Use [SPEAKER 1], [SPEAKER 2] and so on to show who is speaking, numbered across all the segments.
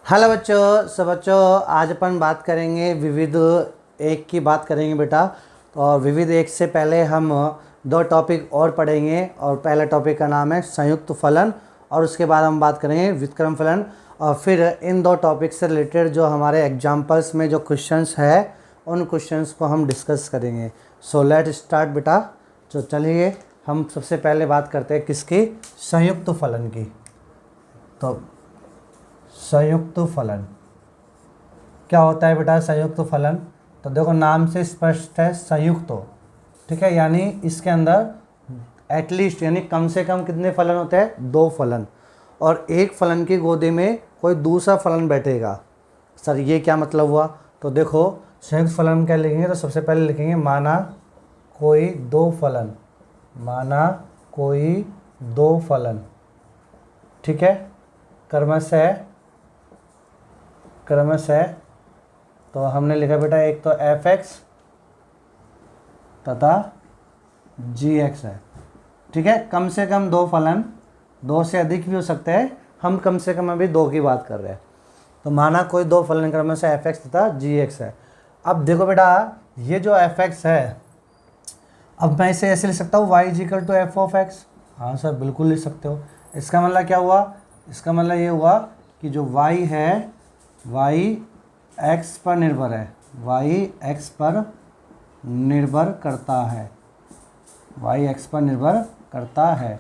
[SPEAKER 1] Hello बच्चों, सब बच्चों आज अपन बात करेंगे विविध एक की बात करेंगे बेटा। और विविध एक से पहले हम दो टॉपिक और पढ़ेंगे और पहला टॉपिक का नाम है संयुक्त फलन और उसके बाद हम बात करेंगे व्युत्क्रम फलन। और फिर इन दो टॉपिक से रिलेटेड जो हमारे एग्जाम्पल्स में जो क्वेश्चंस है उन क्वेश्चंस को हम डिस्कस करेंगे। सो लेट स्टार्ट बेटा। तो चलिए हम सबसे पहले बात करते हैं किसकी, संयुक्त फलन की। तो संयुक्त फलन क्या होता है बेटा? संयुक्त फलन तो देखो नाम से स्पष्ट है, संयुक्त हो, ठीक है। यानी इसके अंदर एटलीस्ट यानी कम से कम कितने फलन होते हैं? दो फलन, और एक फलन की गोदी में कोई दूसरा फलन बैठेगा। सर ये क्या मतलब हुआ? तो देखो संयुक्त फलन क्या लिखेंगे? तो सबसे पहले लिखेंगे माना कोई दो फलन, माना कोई दो फलन, ठीक है। क्रमशः तो हमने लिखा बेटा एक तो f(x) तथा g(x) है, ठीक है। कम से कम दो फलन, दो से अधिक भी हो सकते हैं, हम कम से कम अभी दो की बात कर रहे हैं। तो माना कोई दो फलन क्रमशः f(x) तथा g(x) है। अब देखो बेटा ये जो f(x) है, अब मैं इसे ऐसे लिख सकता हूँ y = f(x)। हाँ सर बिल्कुल लिख सकते हो। इसका मतलब क्या हुआ? इसका मतलब ये हुआ कि जो y है y x पर निर्भर है, y x पर निर्भर करता है, y x पर निर्भर करता है।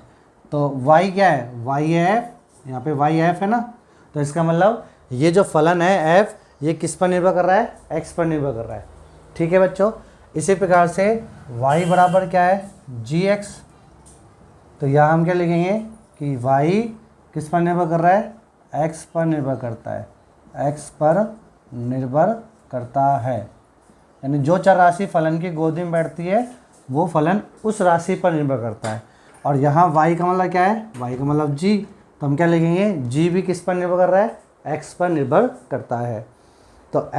[SPEAKER 1] तो y क्या है? y f, यहाँ पे y f है ना। तो इसका मतलब ये जो फलन है f, ये किस पर निर्भर कर रहा है? x पर निर्भर कर रहा है, ठीक है बच्चों। इसी प्रकार से y बराबर क्या है? gx। तो यहाँ हम क्या लिखेंगे कि y किस पर निर्भर कर रहा है? x पर निर्भर करता है, x पर निर्भर करता है। यानी जो चर राशि फलन की गोदी में बैठती है वो फलन उस राशि पर निर्भर करता है। और यहाँ y का मतलब क्या है? y का मतलब g। तो हम क्या लिखेंगे? g भी किस पर निर्भर कर रहा है? x पर निर्भर करता है। तो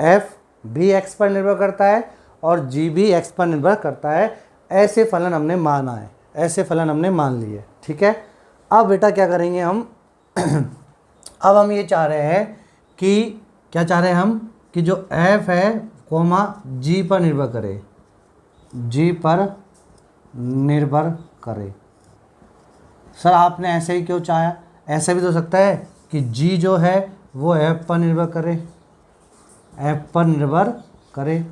[SPEAKER 1] f भी x पर निर्भर करता है और g भी x पर निर्भर करता है। ऐसे फलन हमने माना है, ऐसे फलन हमने मान लिए, ठीक है। अब बेटा क्या करेंगे हम अब हम ये चाह रहे हैं कि क्या चाह रहे हैं हम कि जो f है कोमा g पर निर्भर करे, g पर निर्भर करे। सर आपने ऐसे ही क्यों चाहा? ऐसा भी तो हो सकता है कि g जो है वो f पर निर्भर करे, f पर निर्भर करे।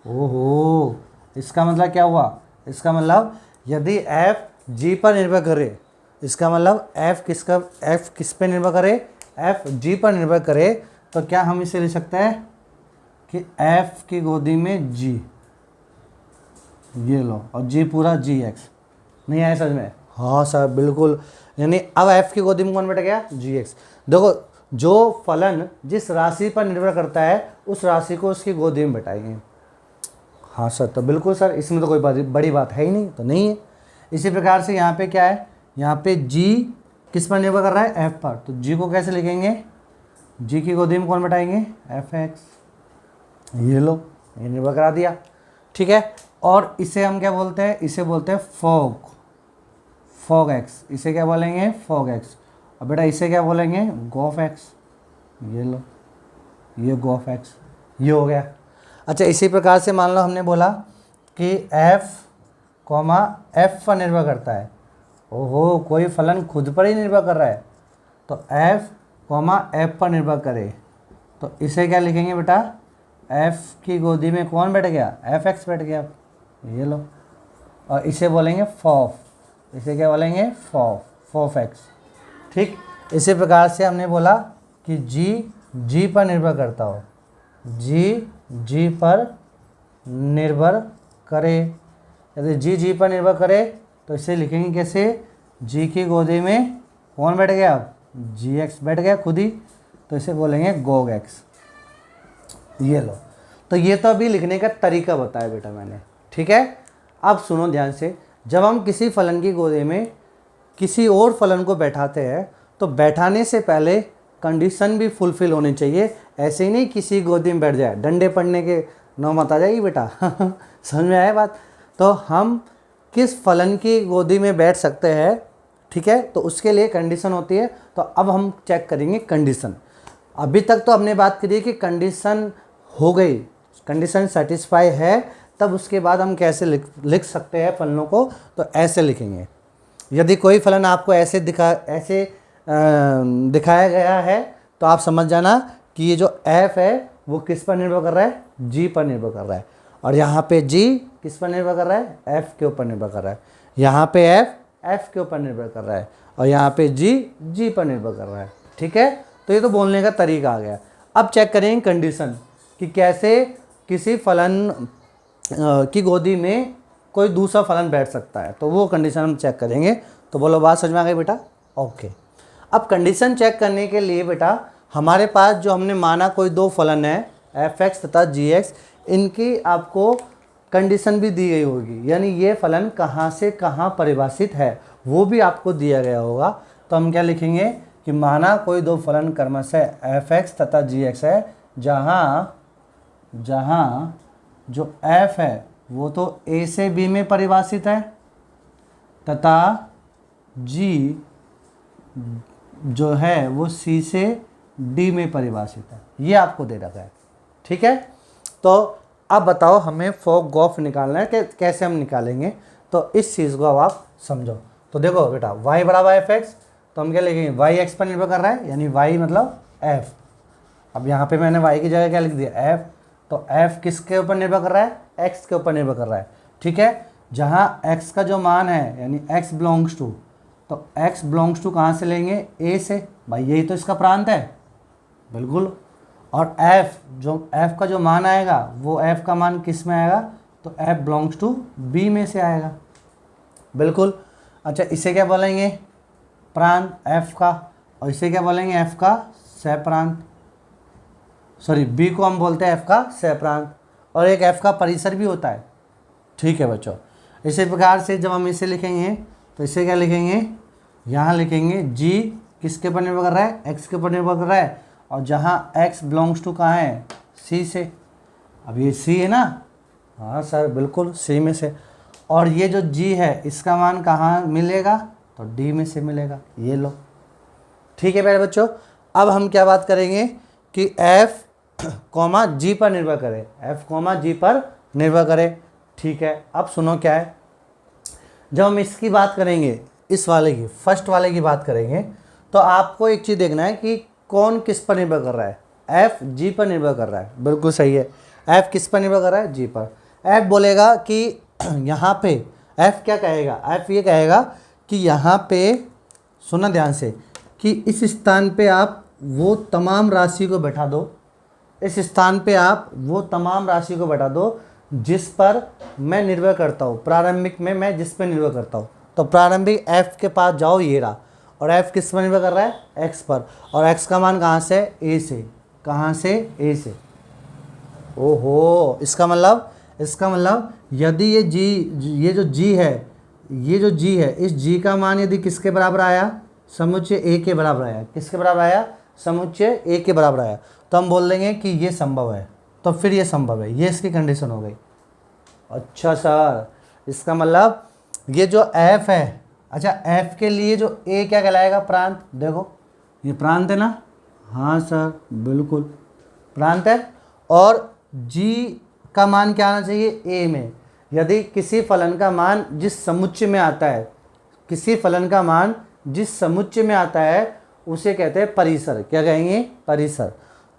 [SPEAKER 1] ओहो, इसका मतलब क्या हुआ? इसका मतलब यदि f g पर निर्भर करे, इसका मतलब f किस पे निर्भर करे? f g पर निर्भर करे। तो क्या हम इसे लिख सकते हैं कि f की गोदी में g, ये लो, और g पूरा gx। नहीं आया समझ में? हाँ सर बिल्कुल। यानी अब f की गोदी में कौन बैठ गया? gx। देखो जो फलन जिस राशि पर निर्भर करता है उस राशि को उसकी गोदी में बैठाएंगे। हाँ सर, तो बिल्कुल सर, इसमें तो कोई बड़ी बात है ही नहीं, तो नहीं है। इसी प्रकार से यहाँ पे क्या है? यहाँ पे g किस पर निर्भर कर रहा है? f पर। तो g को कैसे लिखेंगे? g की गोदी में कौन बैठाएंगे? f(x). ये लो, ये निर्भर करा दिया, ठीक है। और इसे हम क्या बोलते हैं? इसे बोलते हैं fog x। इसे क्या बोलेंगे? fog x। और बेटा इसे क्या बोलेंगे? gof x। ये लो, ये gof x, ये हो गया। अच्छा, इसी प्रकार से मान लो हमने बोला कि f, f पर निर्भर करता है। ओहो, कोई फलन खुद पर ही निर्भर कर रहा है। तो f, f पर निर्भर करे, तो इसे क्या लिखेंगे बेटा? f की गोदी में कौन बैठ गया? f(x) बैठ गया, ये लो। और इसे बोलेंगे फॉफ, इसे क्या बोलेंगे? फॉफ x, ठीक। इसी प्रकार से हमने बोला कि g पर निर्भर करता हो, g पर निर्भर करे। यदि g पर निर्भर करे तो इसे लिखेंगे कैसे? g की गोदी में कौन बैठ गया? gx बैठ गया खुद ही, तो इसे बोलेंगे gog x। ये लो, तो ये तो अभी लिखने का तरीका बताया बेटा मैंने, ठीक है। अब सुनो ध्यान से, जब हम किसी फलन की गोदी में किसी और फलन को बैठाते हैं तो बैठाने से पहले कंडीशन भी फुलफिल होनी चाहिए। ऐसे ही नहीं किसी गोदी में बैठ जाए, डंडे पड़ने के नौबत आ जाएगी बेटा। समझ में आया बात? तो हम किस फलन की गोदी में बैठ सकते हैं, ठीक है, तो उसके लिए कंडीशन होती है। तो अब हम चेक करेंगे कंडीशन। अभी तक तो हमने बात करी कि कंडीशन हो गई, कंडीशन सेटिस्फाई है, तब उसके बाद हम कैसे लिख सकते हैं फलनों को, तो ऐसे लिखेंगे। यदि कोई फलन आपको ऐसे दिखाया गया है तो आप समझ जाना कि ये जो f है वो किस पर निर्भर कर रहा है, g पर निर्भर कर रहा है। और यहाँ पे g किस पर निर्भर कर रहा है, f के ऊपर निर्भर कर रहा है। यहाँ पे f के ऊपर निर्भर कर रहा है और यहाँ पे g पर निर्भर कर रहा है। ठीक है, तो ये तो बोलने का तरीका आ गया। अब चेक करेंगे कंडीशन कि कैसे किसी फलन की गोदी में कोई दूसरा फलन बैठ सकता है, तो वो कंडीशन हम चेक करेंगे। तो बोलो बात समझ में आ गई बेटा? ओके। अब कंडीशन चेक करने के लिए बेटा हमारे पास जो हमने माना कोई दो फलन है f(x) तथा g(x), इनकी आपको कंडीशन भी दी गई होगी, यानी ये फलन कहाँ से कहाँ परिभाषित है वो भी आपको दिया गया होगा। तो हम क्या लिखेंगे कि माना कोई दो फलन क्रमशः f(x) तथा g(x) है, जहाँ जो f है वो तो a से b में परिभाषित है तथा g जो है वो c से d में परिभाषित है। ये आपको दे रखा है। ठीक है, तो अब बताओ हमें फॉग ऑफ निकालना है कि कैसे हम निकालेंगे, तो इस चीज़ को अब आप समझो। तो देखो बेटा y बराबर f(x), तो हम क्या लिखेंगे, y x पर निर्भर कर रहा है, यानी y मतलब f। अब यहाँ पे मैंने y की जगह क्या लिख दिया, f। तो f किसके ऊपर निर्भर कर रहा है, x के ऊपर निर्भर कर रहा है। ठीक है, जहाँ x का जो मान है यानी x बिलोंग्स टू, तो x बिलोंग्स टू कहाँ से लेंगे, a से। भाई यही तो इसका प्रांत है, बिल्कुल। और f का जो मान आएगा वो f का मान किस में आएगा, तो f बिलोंग्स टू b में से आएगा, बिल्कुल। अच्छा, इसे क्या बोलेंगे, प्रांत f का, और इसे क्या बोलेंगे, f का सह प्रांत, सॉरी b को हम बोलते हैं f का सह प्रांत, और एक f का परिसर भी होता है। ठीक है बच्चों, इसी प्रकार से जब हम इसे लिखेंगे तो इसे क्या लिखेंगे, यहाँ लिखेंगे g किसके ऊपर निर्भर कर रहा है, x के ऊपर निर्भर कर रहा है, और जहाँ x बिलोंग्स टू कहाँ है, c से। अब ये c है ना, हाँ सर बिल्कुल c में से। और ये जो g है इसका मान कहाँ मिलेगा, तो d में से मिलेगा, ये लो। ठीक है प्यारे बच्चों, अब हम क्या बात करेंगे कि f, g पर निर्भर करे, f, g पर निर्भर करे। ठीक है, अब सुनो क्या है, जब हम इसकी बात करेंगे, इस वाले की, फर्स्ट वाले की बात करेंगे, तो आपको एक चीज़ देखना है कि कौन किस पर निर्भर कर रहा है, f g पर निर्भर कर रहा है, बिल्कुल सही है। f किस पर निर्भर कर रहा है, g पर। f बोलेगा कि यहाँ पे f क्या कहेगा, f ये कहेगा कि यहाँ पे सुना ध्यान से, कि इस स्थान पे आप वो तमाम राशि को बैठा दो, इस स्थान पे आप वो तमाम राशि को बैठा दो जिस पर मैं निर्भर करता हूँ, प्रारंभिक में मैं जिस पर निर्भर करता हूँ। तो प्रारंभिक f के पास जाओ, ये रहा, और f किस पर निर्भर कर रहा है, x पर, और x का मान कहाँ से, a से, कहाँ से, a से। ओहो, इसका मतलब यदि ये जो g है, इस g का मान यदि किसके बराबर आया, समुच्चय a के बराबर आया, किसके बराबर आया, समुच्चय a के बराबर आया, तो हम बोल देंगे कि ये संभव है। तो फिर ये संभव है, ये इसकी कंडीशन हो गई। अच्छा सर, इसका मतलब ये जो f है, अच्छा f के लिए जो a क्या कहलाएगा, प्रांत। देखो ये प्रांत है ना, हाँ सर बिल्कुल प्रांत है। और g का मान क्या आना चाहिए, a में। यदि किसी फलन का मान जिस समुच्चय में आता है, किसी फलन का मान जिस समुच्चय में आता है उसे कहते हैं परिसर। क्या कहेंगे, परिसर।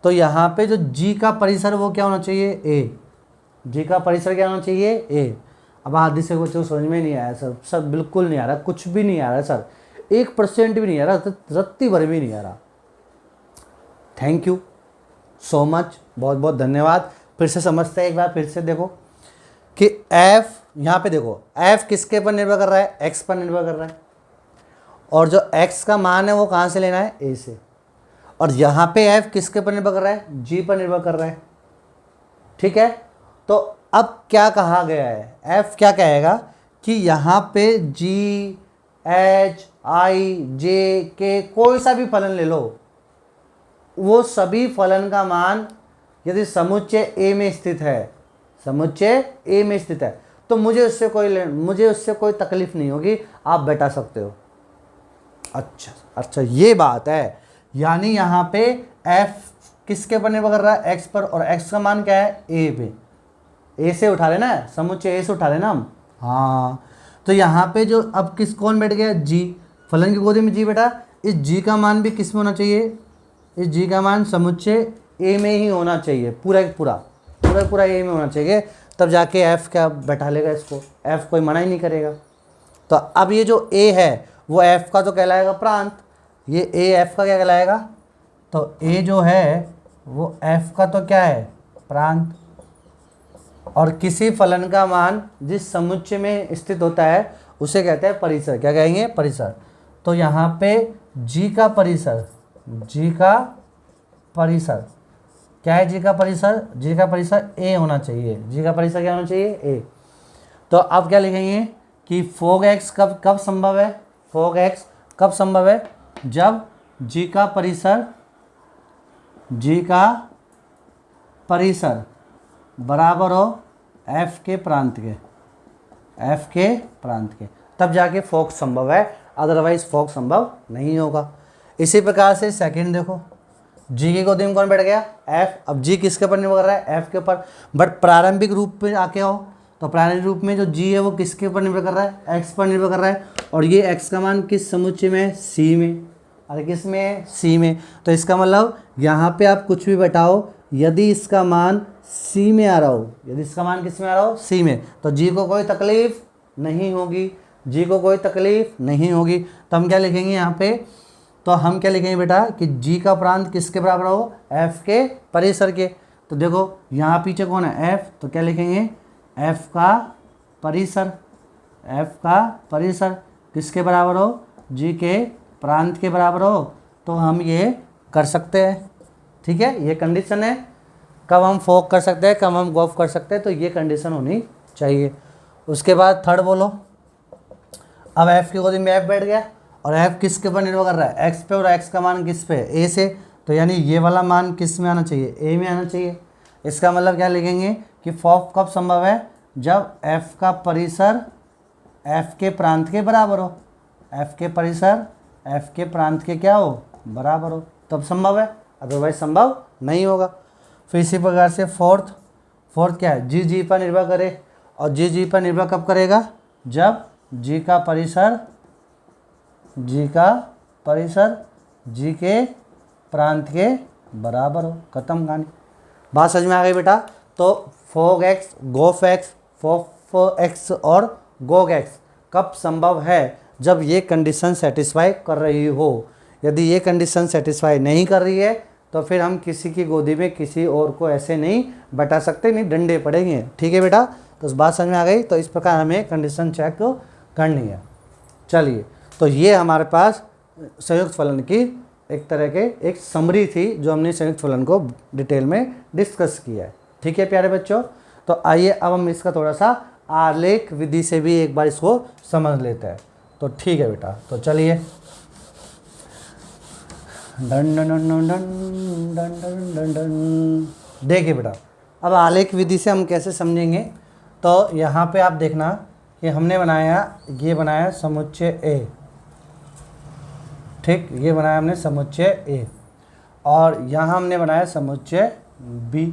[SPEAKER 1] तो यहाँ पे जो g का परिसर वो क्या होना चाहिए, a। g का परिसर क्या होना चाहिए, a। अब आधे से बच्चों समझ में नहीं आया सर, सब बिल्कुल नहीं आ रहा, कुछ भी नहीं आ रहा सर, 1% भी नहीं आ रहा, रत्ती भर भी नहीं आ रहा। थैंक यू सो मच, बहुत बहुत धन्यवाद। फिर से समझते हैं एक बार, फिर से देखो कि f, यहाँ पे देखो f किसके पर निर्भर कर रहा है, x पर निर्भर कर रहा है, और जो x का मान है वो कहाँ से लेना है, a से। और यहाँ पे f किसके पर निर्भर कर रहा है, g पर निर्भर कर रहा है। ठीक है, तो अब क्या कहा गया है, f क्या कहेगा कि यहाँ पे g, h, i, j, k कोई सा भी फलन ले लो, वो सभी फलन का मान यदि समुच्चय a में स्थित है, समुच्चय a में स्थित है, तो मुझे उससे कोई तकलीफ नहीं होगी, आप बैठा सकते हो। अच्छा ये बात है यानी यहाँ पे f किसके ऊपर निर्भर कर रहा है, x पर, और x का मान क्या है, a पे। a से उठा लेना है, समुच्चय a से उठा लेना हम। हाँ, तो यहाँ पे जो अब कौन बैठ गया, g, फलन की गोदी में g बेटा। इस g का मान भी किस में होना चाहिए, इस g का मान समुच्चय a में ही होना चाहिए, पूरा a में होना चाहिए, तब जाके f क्या बैठा लेगा इसको, f कोई मना ही नहीं करेगा। तो अब ये जो a है वो f का तो कहलाएगा प्रांत, ये a f का क्या कहलाएगा, तो a जो है वो f का तो क्या है, प्रांत। और किसी फलन का मान जिस समुच्चय में स्थित होता है उसे कहते हैं परिसर। क्या कहेंगे, परिसर। तो यहाँ पे g का परिसर, क्या है g का परिसर, g का परिसर a होना चाहिए, g का परिसर क्या होना चाहिए, a। तो अब क्या लिखेंगे कि फोग x कब संभव है, फोग x कब संभव है, जब g का परिसर बराबर हो f के प्रांत के, तब जाके फोग संभव है, अदरवाइज फोग संभव नहीं होगा। इसी प्रकार से सेकंड देखो, g की गोदी में कौन बैठ गया, f। अब g किसके ऊपर निर्भर कर रहा है, f के ऊपर। बट प्रारंभिक रूप पे आके आओ, तो प्रारंभिक रूप में जो g है वो किसके ऊपर निर्भर कर रहा है, x पर निर्भर कर रहा है। और ये x का मान किस समुच्चय में है, c में। अरे किस में है, c में। तो इसका मतलब यहाँ पे आप कुछ भी बैठाओ, यदि इसका मान c में आ रहा हो, यदि इसका मान किस में आ रहा हो, c में, तो g को कोई तकलीफ नहीं होगी, तो हम क्या लिखेंगे यहाँ पे, तो हम क्या लिखेंगे बेटा कि g का प्रांत किसके बराबर हो, f के परिसर के। तो देखो यहाँ पीछे कौन है, f, तो क्या लिखेंगे, f का परिसर किसके बराबर हो, g के प्रांत के बराबर हो। तो हम ये कर सकते हैं, ठीक है, ये कंडीशन है। कब हम फोक कर सकते हैं, कब हम गॉफ कर सकते हैं, तो ये कंडीशन होनी चाहिए। उसके बाद थर्ड बोलो। अब f की गोदी में f बैठ गया, और f किसके ऊपर निर्भर कर रहा है, x पे, और x का मान किस पे, a से। तो यानी ये वाला मान किस में आना चाहिए, a में आना चाहिए। इसका मतलब क्या लिखेंगे कि फोक कब संभव है, जब f का परिसर f के प्रांत के बराबर हो, f के परिसर f के प्रांत के क्या हो, बराबर हो, तब संभव है, अदरवाइज संभव नहीं होगा। फिर इसी प्रकार से फोर्थ क्या है, g पर निर्भर करे, और g पर निर्भर कब करेगा, जब g का परिसर g के प्रांत के बराबर हो, खत्म कहानी। बात समझ में आ गई बेटा। तो फोग x, गोफ x, फोफ x और गोग x कब संभव है, जब ये कंडीशन सेटिस्फाई कर रही हो। यदि ये कंडीशन सेटिस्फाई नहीं कर रही है तो फिर हम किसी की गोदी में किसी और को ऐसे नहीं बैठा सकते, नहीं डंडे पड़ेंगे, ठीक है बेटा। तो इस बात समझ में आ गई। तो इस प्रकार हमें कंडीशन चेक करनी है। चलिए, तो ये हमारे पास संयुक्त फलन की एक तरह के एक समरी थी, जो हमने संयुक्त फलन को डिटेल में डिस्कस किया है, ठीक है प्यारे बच्चों। तो आइए अब हम इसका थोड़ा सा आलेख विधि से भी एक बार इसको समझ लेते हैं। तो ठीक है बेटा, तो चलिए, done done done done done done done done. देखिए बेटा, अब आलेख विधि से हम कैसे समझेंगे। तो यहाँ पे आप देखना कि हमने ये बनाया समुच्चय A, ठीक, ये बनाया हमने समुच्चय A, और यहाँ हमने बनाया समुच्चय B,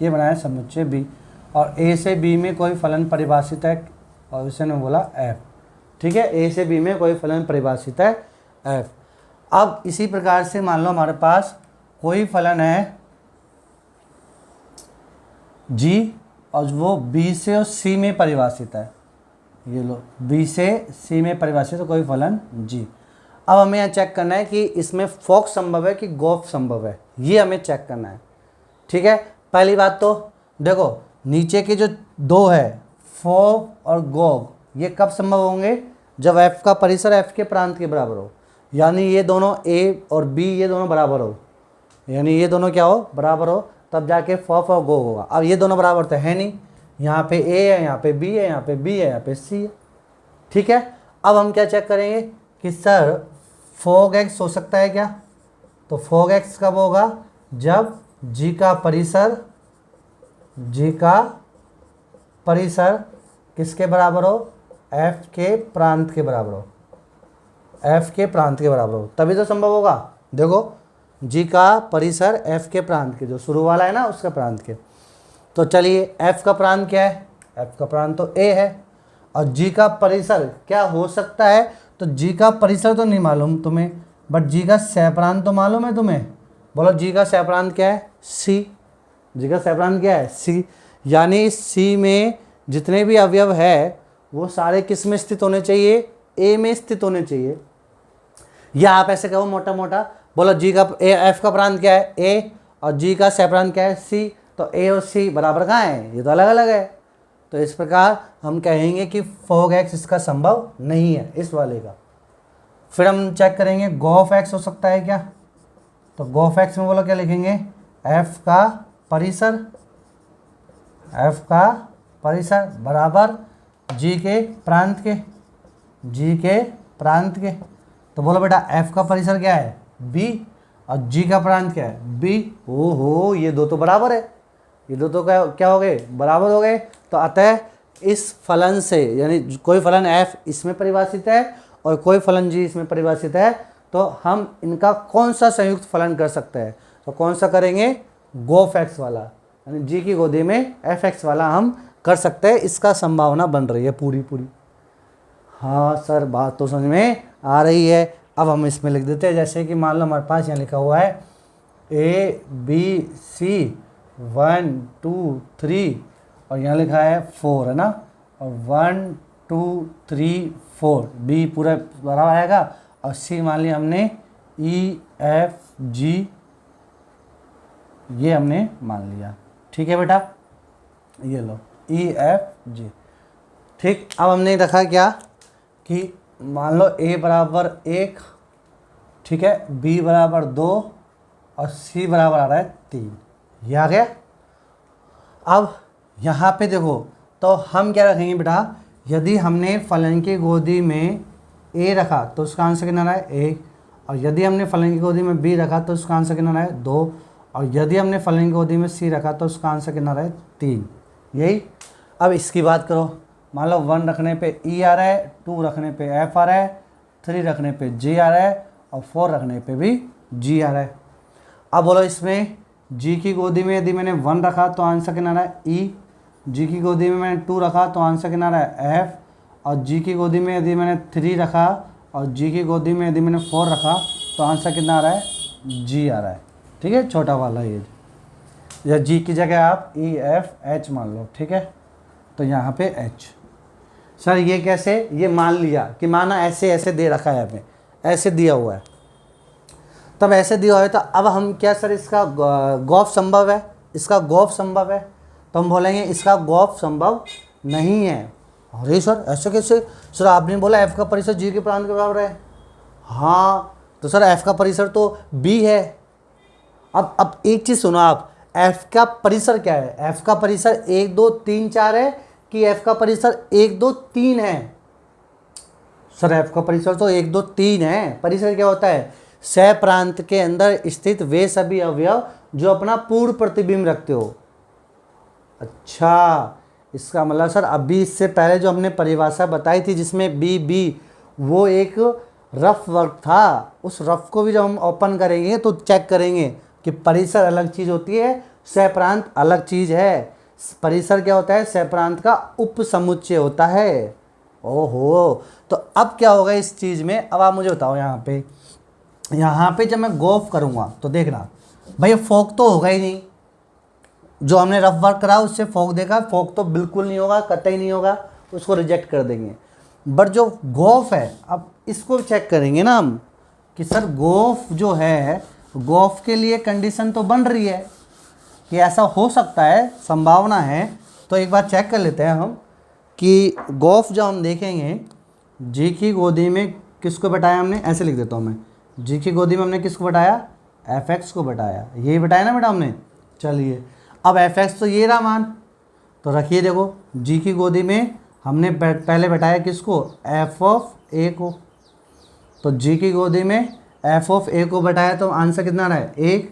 [SPEAKER 1] ये बनाया समुच्चय B, और A से B में कोई फलन परिभाषित है, और इसे ने बोला f, ठीक है, A से B में कोई फलन परिभाषित है f। अब इसी प्रकार से मान लो हमारे पास कोई फलन है g, और वो B से और C में परिभाषित है, ये लो B से C में परिभाषित है कोई फलन g। अब हमें यहाँ चेक करना है कि इसमें फोक संभव है कि गोफ संभव है, ये हमें चेक करना है, ठीक है। पहली बात तो देखो, नीचे के जो दो है फोक और गोग, ये कब संभव होंगे, जब f का परिसर f के प्रांत के बराबर हो, यानी ये दोनों a और b ये दोनों बराबर हो, यानी ये दोनों क्या हो, बराबर हो, तब जाके फोफ और गोग होगा। अब ये दोनों बराबर तो है नहीं, यहाँ पे a है, यहाँ पे b है, यहाँ पे b है, यहाँ पे c है, ठीक है। अब हम क्या चेक करेंगे कि सर फोग x हो सकता है क्या, तो फोग x कब होगा, जब g का परिसर किसके बराबर हो, f के प्रांत के बराबर हो, f के प्रांत के बराबर हो, तभी तो संभव होगा। देखो जी का परिसर f के प्रांत के, जो शुरू वाला है ना उसका प्रांत के। तो चलिए f का प्रांत क्या है, f का प्रांत तो a है, और g का परिसर क्या हो सकता है, तो g का परिसर तो नहीं मालूम तुम्हें, बट g का सहप्रांत तो मालूम है तुम्हें। बोलो g का सहप्रांत क्या है, c। जी का सहप्रांत क्या है, c। यानी इस c में जितने भी अवयव है वो सारे किस में स्थित होने चाहिए, a में स्थित होने चाहिए। या आप ऐसे कहो मोटा मोटा, बोलो जी का एफ का प्रांत क्या है, ए, और जी का सहप्रांत क्या है, सी। तो ए और सी बराबर कहाँ है, ये तो अलग अलग है। तो इस प्रकार हम कहेंगे कि फोग एक्स इसका संभव नहीं है, इस वाले का। फिर हम चेक करेंगे गोफ एक्स हो सकता है क्या। तो गोफ एक्स में बोलो क्या लिखेंगे, एफ का परिसर, एफ का परिसर बराबर जी के प्रांत के, जी के प्रांत के। तो बोलो बेटा f का परिसर क्या है, b, और g का प्रांत क्या है, b। ओहो, ये दो तो बराबर है, ये दो तो क्या हो गए, बराबर हो गए। तो अतः इस फलन से, यानी कोई फलन f इसमें परिभाषित है और कोई फलन g इसमें परिभाषित है, तो हम इनका कौन सा संयुक्त फलन कर सकते हैं, तो कौन सा करेंगे, गोफ एक्स वाला, यानी g की गोदी में एफ एक्स वाला हम कर सकते हैं। इसका संभावना बन रही है पूरी पूरी। हाँ सर, बात तो समझ में आ रही है। अब हम इसमें लिख देते हैं, जैसे कि मान लो हमारे पास यहाँ लिखा हुआ है ए बी सी 1 2 3, और यहाँ लिखा है 4 है ना, और 1 2 3 4, बी पूरा बराबर आएगा, और सी मान लिया हमने ई एफ जी, ये हमने मान लिया। ठीक है बेटा, ये लो ई एफ जी। ठीक, अब हमने रखा क्या कि मान लो a बराबर 1, ठीक है, b बराबर 2 और c बराबर आ रहा है 3, ये आ गया। अब यहाँ पे देखो, तो हम क्या रखेंगे बेटा, यदि हमने फलन की गोदी में a रखा तो उसका आंसर कितना है 1, और यदि हमने फलन की गोदी में b रखा तो उसका आंसर कितना है 2, और यदि हमने फलन की गोदी में c रखा तो उसका आंसर कितना है 3। यही। अब इसकी बात करो, मान लो 1 रखने पे ई आ रहा है, 2 रखने पे एफ आ रहा है, 3 रखने पे जी आ रहा है, और 4 रखने पे भी जी आ रहा है। अब बोलो इसमें जी की गोदी में यदि मैंने 1 रखा तो आंसर कितना रहा है ई, जी की गोदी में मैंने 2 रखा तो आंसर कितना रहा है एफ, और जी की गोदी में यदि मैंने 3 रखा और जी की गोदी में यदि मैंने 4 रखा तो आंसर कितना आ रहा है, जी आ रहा है। ठीक है, छोटा वाला ये, या जी की जगह आप ई एफ एच मान लो। ठीक है, तो यहाँ पे एच। सर ये कैसे, ये मान लिया कि माना ऐसे ऐसे दे रखा है, हमें ऐसे दिया हुआ है, तब ऐसे दिया हुआ है, तो अब हम क्या सर इसका गौफ संभव है, इसका गौफ संभव है, तो हम बोलेंगे इसका गौफ संभव नहीं है। अरे सर ऐसे कैसे, सर आपने बोला एफ का परिसर जी के प्रांत के बराबर है। हाँ तो सर एफ का परिसर तो बी है। अब एक चीज़ सुनो आप, एफ का परिसर क्या है, एफ का परिसर 1 2 3 4 है कि एफ का परिसर 1 2 3 है। सर एफ का परिसर तो 1 2 3 है। परिसर क्या होता है, सह प्रांत के अंदर स्थित वे सभी अवयव जो अपना पूर्ण प्रतिबिंब रखते हो। अच्छा, इसका मतलब सर अभी इससे पहले जो हमने परिभाषा बताई थी जिसमें बी बी वो एक रफ वर्क था, उस रफ को भी जब हम ओपन करेंगे तो चेक करेंगे कि परिसर अलग चीज़ होती है, सह प्रांत अलग चीज़ है। परिसर क्या होता है, सह प्रांत का उपसमुच्चय होता है। ओहो, तो अब क्या होगा इस चीज़ में, अब आप मुझे बताओ यहाँ पे जब मैं गौफ करूँगा तो देखना भाई फोक तो होगा ही नहीं, जो हमने रफ वर्क करा उससे फोक देखा, फोक तो बिल्कुल नहीं होगा, कतई नहीं होगा, उसको रिजेक्ट कर देंगे। बट जो गौफ है, अब इसको चेक करेंगे ना हम कि सर गौफ जो है, गौफ के लिए कंडीशन तो बन रही है कि ऐसा हो सकता है, संभावना है। तो एक बार चेक कर लेते हैं हम कि गौफ जब हम देखेंगे, जी की गोदी में किसको बैठाया हमने, ऐसे लिख देता हूँ मैं, जी की गोदी में हमने किसको बैठाया, एफ एक्स को बैठाया, यही बैठाया ना बेटा हमने। चलिए अब एफ एक्स तो ये रहा मान, तो रखिए देखो जी की गोदी में हमने पहले बैठाया किसको, एफ ऑफ ए को, तो जी की गोदी में एफ ऑफ ए को बैठाया तो आंसर कितना रहा है 1,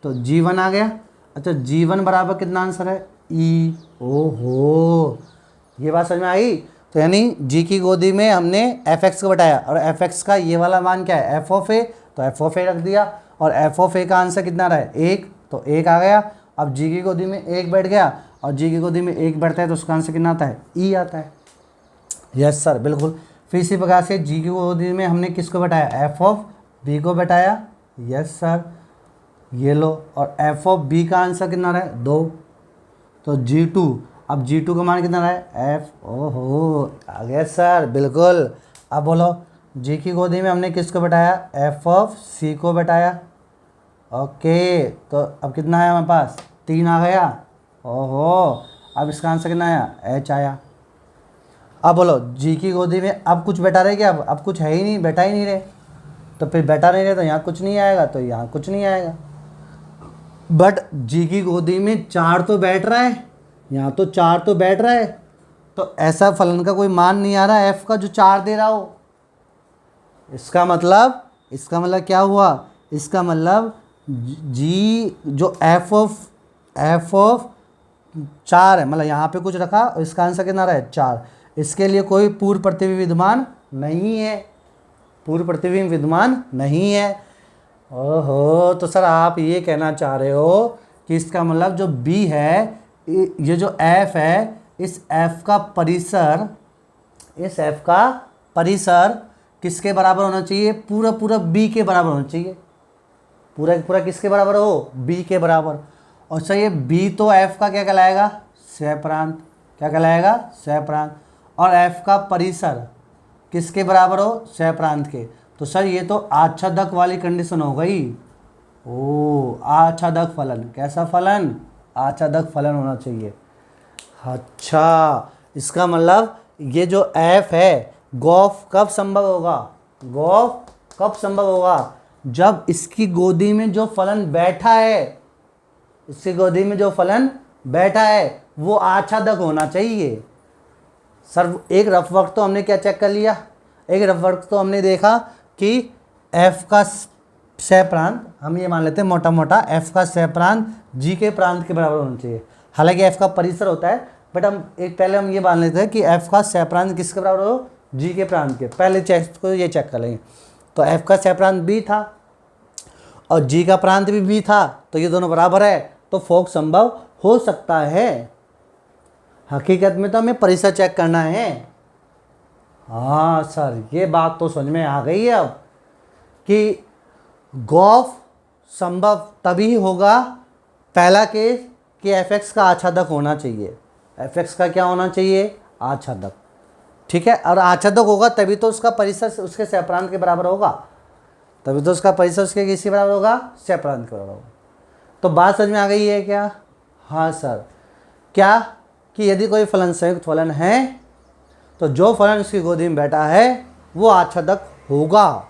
[SPEAKER 1] तो जी1 आ गया। अच्छा जी1 बराबर कितना आंसर है ई। ओहो, ये बात समझ में आई। तो यानी जी की गोदी में हमने एफ एक्स को बैठाया और एफ एक्स का ये वाला मान क्या है एफ ऑफ ए, तो एफ ऑफ ए रख दिया, और एफ ऑफ ए का आंसर कितना रहा है 1, तो 1 आ गया। अब जी की गोदी में 1 बैठ गया और जी की गोदी में 1 बैठता है तो उसका आंसर कितना आता है ई आता है। यस सर बिल्कुल। फिर इसी प्रकार से जी की गोदी में हमने किसको बैठाया एफ ऑफ बी को बैठाया। यस सर ये लो, और एफ ऑफ बी का आंसर कितना रहा है 2, तो G2। अब G2 का मान कितना रहा है एफ, ओहो आ गया सर बिल्कुल। अब बोलो जी की गोदी में हमने किसको बैठाया एफ ऑफ सी को बैठाया। ओके तो अब कितना आया हमारे पास 3 आ गया। ओहो अब इसका आंसर कितना आया एच आया। अब बोलो जी की गोदी में अब कुछ बैठा रहे क्या, अब कुछ है ही नहीं, बैठा ही नहीं रहे, तो फिर बैठा नहीं रहे तो यहाँ कुछ नहीं आएगा, तो यहाँ कुछ नहीं आएगा। बट जी की गोदी में 4 तो बैठ रहा है, यहाँ तो 4 तो बैठ रहा है, तो ऐसा फलन का कोई मान नहीं आ रहा एफ का जो 4 दे रहा हो। इसका मतलब क्या हुआ, इसका मतलब जी जो एफ ऑफ 4 है, मतलब यहाँ पे कुछ रखा और इसका आंसर कितना रहा है 4, इसके लिए कोई पूर्व प्रतिबिंब विद्यमान नहीं है, पूर्व प्रतिबिंब विद्यमान नहीं है। ओहो तो सर आप ये कहना चाह रहे हो कि इसका मतलब जो बी है, ये जो एफ है, इस एफ का परिसर किसके बराबर होना चाहिए, पूरा बी के बराबर होना चाहिए, पूरा किसके बराबर हो बी के बराबर। और सर ये बी तो एफ का क्या कहलाएगा सहप्रांत, क्या कहलाएगा सहप्रांत, और एफ का परिसर किसके बराबर हो सहप्रांत के। तो सर ये तो आच्छादक वाली कंडीशन हो गई। ओ आच्छादक फलन, कैसा फलन आच्छादक फलन होना चाहिए। अच्छा इसका मतलब ये जो एफ है गॉफ कब संभव होगा, गॉफ कब संभव होगा जब इसकी गोदी में जो फलन बैठा है, इसकी गोदी में जो फलन बैठा है वो आच्छादक होना चाहिए। सर एक रफ वर्क तो हमने क्या चेक कर लिया, एक रफ वर्क तो हमने देखा कि एफ का सहप्रांत, हम ये मान लेते हैं मोटा मोटा एफ का सहप्रांत जी के प्रांत के बराबर होना चाहिए। हालांकि एफ का परिसर होता है, बट पहले हम ये मान लेते हैं कि एफ का सहप्रांत किसके बराबर हो जी के प्रांत के। पहले को ये चेक कर लेंगे, तो एफ का सहप्रांत बी था और जी का प्रांत भी बी था, तो ये दोनों बराबर है, तो फोक संभव हो सकता है। हकीकत में तो हमें परिसर चेक करना है। हाँ सर ये बात तो समझ में आ गई है अब कि गॉफ संभव तभी होगा, पहला केस कि एफ एक्स का आच्छादक होना चाहिए, एफ एक्स का क्या होना चाहिए आच्छादक, ठीक है। और आच्छादक होगा तभी तो उसका परिसर उसके सहप्रांत के बराबर होगा, तभी तो उसका परिसर उसके किसी बराबर होगा सहप्रांत के बराबर होगा। तो बात समझ में आ गई है क्या। हाँ सर क्या कि यदि कोई फलन संयुक्त फलन है तो जो फलन उसकी गोदी में बैठा है वो आच्छादक होगा,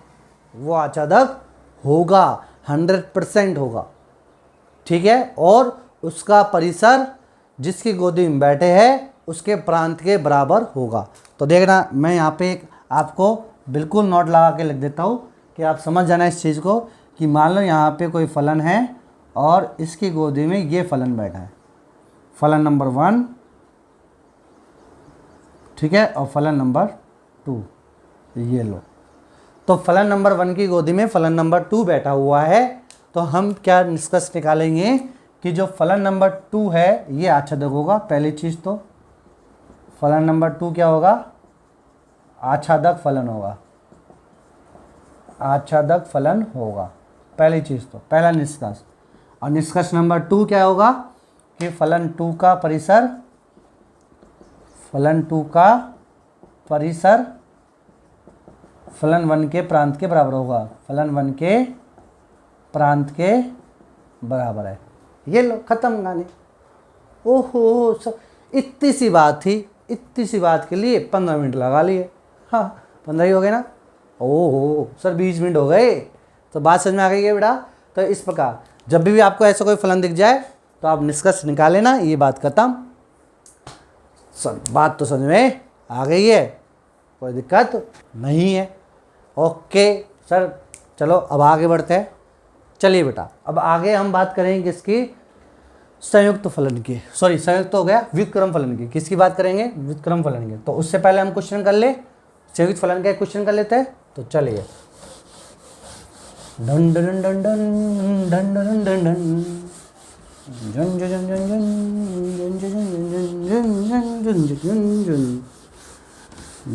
[SPEAKER 1] वो आच्छादक होगा 100% होगा, ठीक है। और उसका परिसर जिसकी गोदी में बैठे हैं उसके प्रांत के बराबर होगा। तो देखना मैं यहाँ पे एक आपको बिल्कुल नोट लगा के लिख देता हूँ कि आप समझ जाना इस चीज़ को कि मान लो यहाँ पे कोई फलन है और इसकी गोदी में ये फलन बैठा है, फलन नंबर 1, ठीक है, और फलन नंबर 2 ये लो। तो फलन नंबर 1 की गोदी में फलन नंबर 2 बैठा हुआ है, तो हम क्या निष्कर्ष निकालेंगे कि जो फलन नंबर 2 है ये आच्छादक होगा। पहली चीज़ तो फलन नंबर 2 क्या होगा आच्छादक फलन होगा, आच्छादक फलन होगा, पहली चीज़ तो पहला निष्कर्ष। और निष्कर्ष नंबर 2 क्या होगा कि फलन 2 का परिसर, फलन 2 का परिसर फलन 1 के प्रांत के बराबर होगा, फलन 1 के प्रांत के बराबर है। ये लो खत्म गाने। ओहो सर इतनी सी बात थी, इतनी सी बात के लिए 15 मिनट लगा लिए। हाँ 15 ही हो गए ना। ओहो सर 20 मिनट हो गए। तो बात समझ में आ गई है बेटा। तो इस प्रकार जब भी आपको ऐसा कोई फलन दिख जाए तो आप निष्कर्ष निकाले ना, ये बात खत्म। सर बात तो समझ में आ गई है, कोई दिक्कत नहीं है। ओके सर चलो अब आगे बढ़ते हैं। चलिए बेटा अब आगे हम बात करेंगे किसकी, संयुक्त फलन की, सॉरी संयुक्त हो गया व्युत्क्रम फलन की। किसकी बात करेंगे व्युत्क्रम फलन की। तो उससे पहले हम क्वेश्चन कर ले, संयुक्त फलन का क्वेश्चन कर लेते हैं। तो चलिए done done done done done done done done जन जन जन जन जन जन जन जन जन जन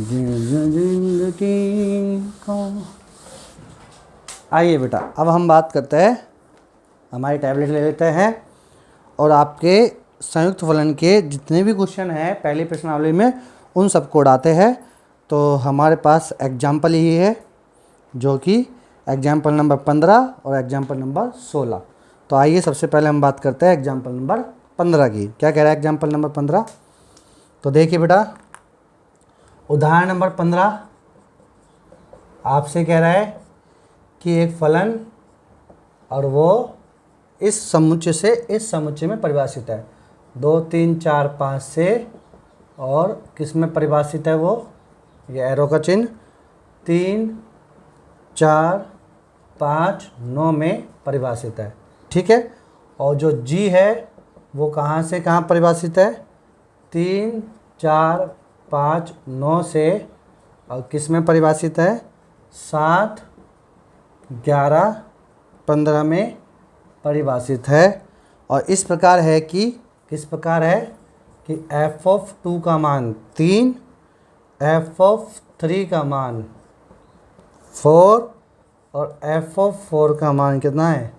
[SPEAKER 1] जन जिंदगी को। आइए बेटा, अब हम बात करते हैं, हमारी टैबलेट ले लेते हैं और आपके संयुक्त फलन के जितने भी क्वेश्चन हैं पहली प्रश्नावली में उन सबको उड़ाते हैं। तो हमारे पास एग्जाम्पल ही है, जो कि एग्जाम्पल नंबर 15 और एग्जाम्पल नंबर 16। तो आइए सबसे पहले हम बात करते हैं एग्जाम्पल नंबर 15 की। क्या कह रहा है एग्जाम्पल नंबर 15? तो देखिए बेटा, उदाहरण नंबर 15 आपसे कह रहा है कि एक फलन और वो इस समुच्चय से इस समुच्चय में परिभाषित है 2 3 4 5 से, और किस में परिभाषित है वो, ये एरो का चिन्ह 3 4 5 9 में परिभाषित है। ठीक है, और जो g है वो कहाँ से कहाँ परिभाषित है, 3 4 5 9 से, और किस में परिभाषित है, 7 11 15 में परिभाषित है। और इस प्रकार है कि किस प्रकार है कि f(2) का मान 3, f(3) का मान 4 और f(4) का मान कितना है,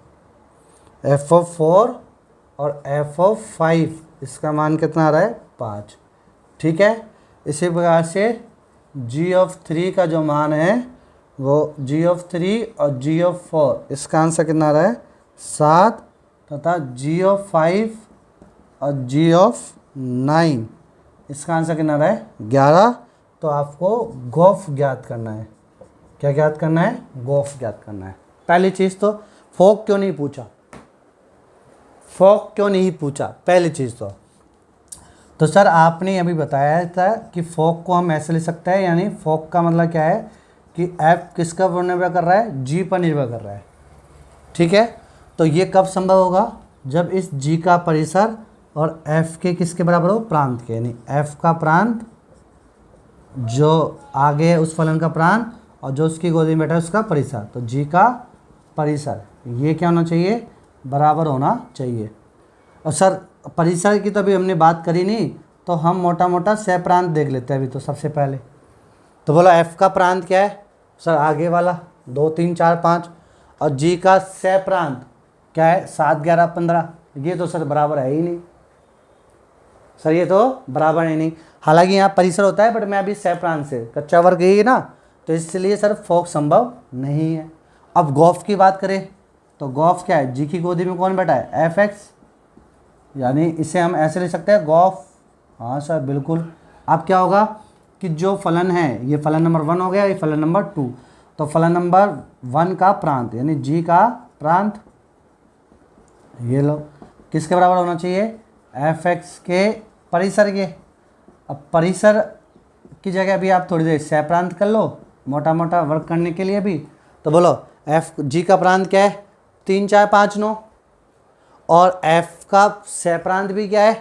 [SPEAKER 1] f(4) और f(5) इसका मान कितना आ रहा है, 5। ठीक है, इसी प्रकार से g(3) का जो मान है वो g(3) और g(4) इसका आंसर कितना आ रहा है, 7, तथा g(5) और g(9) इसका आंसर कितना आ रहा है, 11। तो आपको गॉफ ज्ञात करना है। क्या ज्ञात करना है, गॉफ ज्ञात करना है। पहली चीज़ तो फोक क्यों नहीं पूछा, फोक क्यों नहीं पूछा, पहली चीज़ तो सर आपने अभी बताया था कि फोक को हम ऐसे ले सकते हैं, यानी फोक का मतलब क्या है कि f किसका पर निर्भर कर रहा है, g पर निर्भर कर रहा है। ठीक है, तो ये कब संभव होगा, जब इस g का परिसर और f के किसके बराबर हो, प्रांत के, यानी f का प्रांत जो आगे है उस फलन का प्रांत और जो उसकी गोदी में बैठा है उसका परिसर। तो g का परिसर ये क्या होना चाहिए, बराबर होना चाहिए। और सर परिसर की तो अभी हमने बात करी नहीं, तो हम मोटा मोटा सह प्रांत देख लेते हैं अभी। तो सबसे पहले तो बोला f का प्रांत क्या है, सर आगे वाला 2 3 4 5, और g का सह प्रांत क्या है, 7 11 15। ये तो सर बराबर है ही नहीं सर, ये तो बराबर है नहीं। हालांकि यहाँ परिसर होता है, बट मैं अभी सह प्रांत से कच्चा वर्ग ही है ना, तो इसलिए सर फोक संभव नहीं है। अब गॉफ की बात करें तो गॉफ क्या है, जी की गोदी में कौन बैठा है, fx, यानी इसे हम ऐसे ले सकते हैं गॉफ। हाँ सर बिल्कुल। अब क्या होगा कि जो फलन है, ये फलन नंबर 1 हो गया, ये फलन नंबर 2, तो फलन नंबर 1 का प्रांत यानी g का प्रांत, ये लो किसके बराबर होना चाहिए, fx के परिसर के। अब परिसर की जगह अभी आप थोड़ी देर सह प्रांत कर लो, मोटा मोटा वर्क करने के लिए भी। तो बोलो g का प्रांत क्या है, 3 4 5 9, और f का सह प्रांत भी क्या है,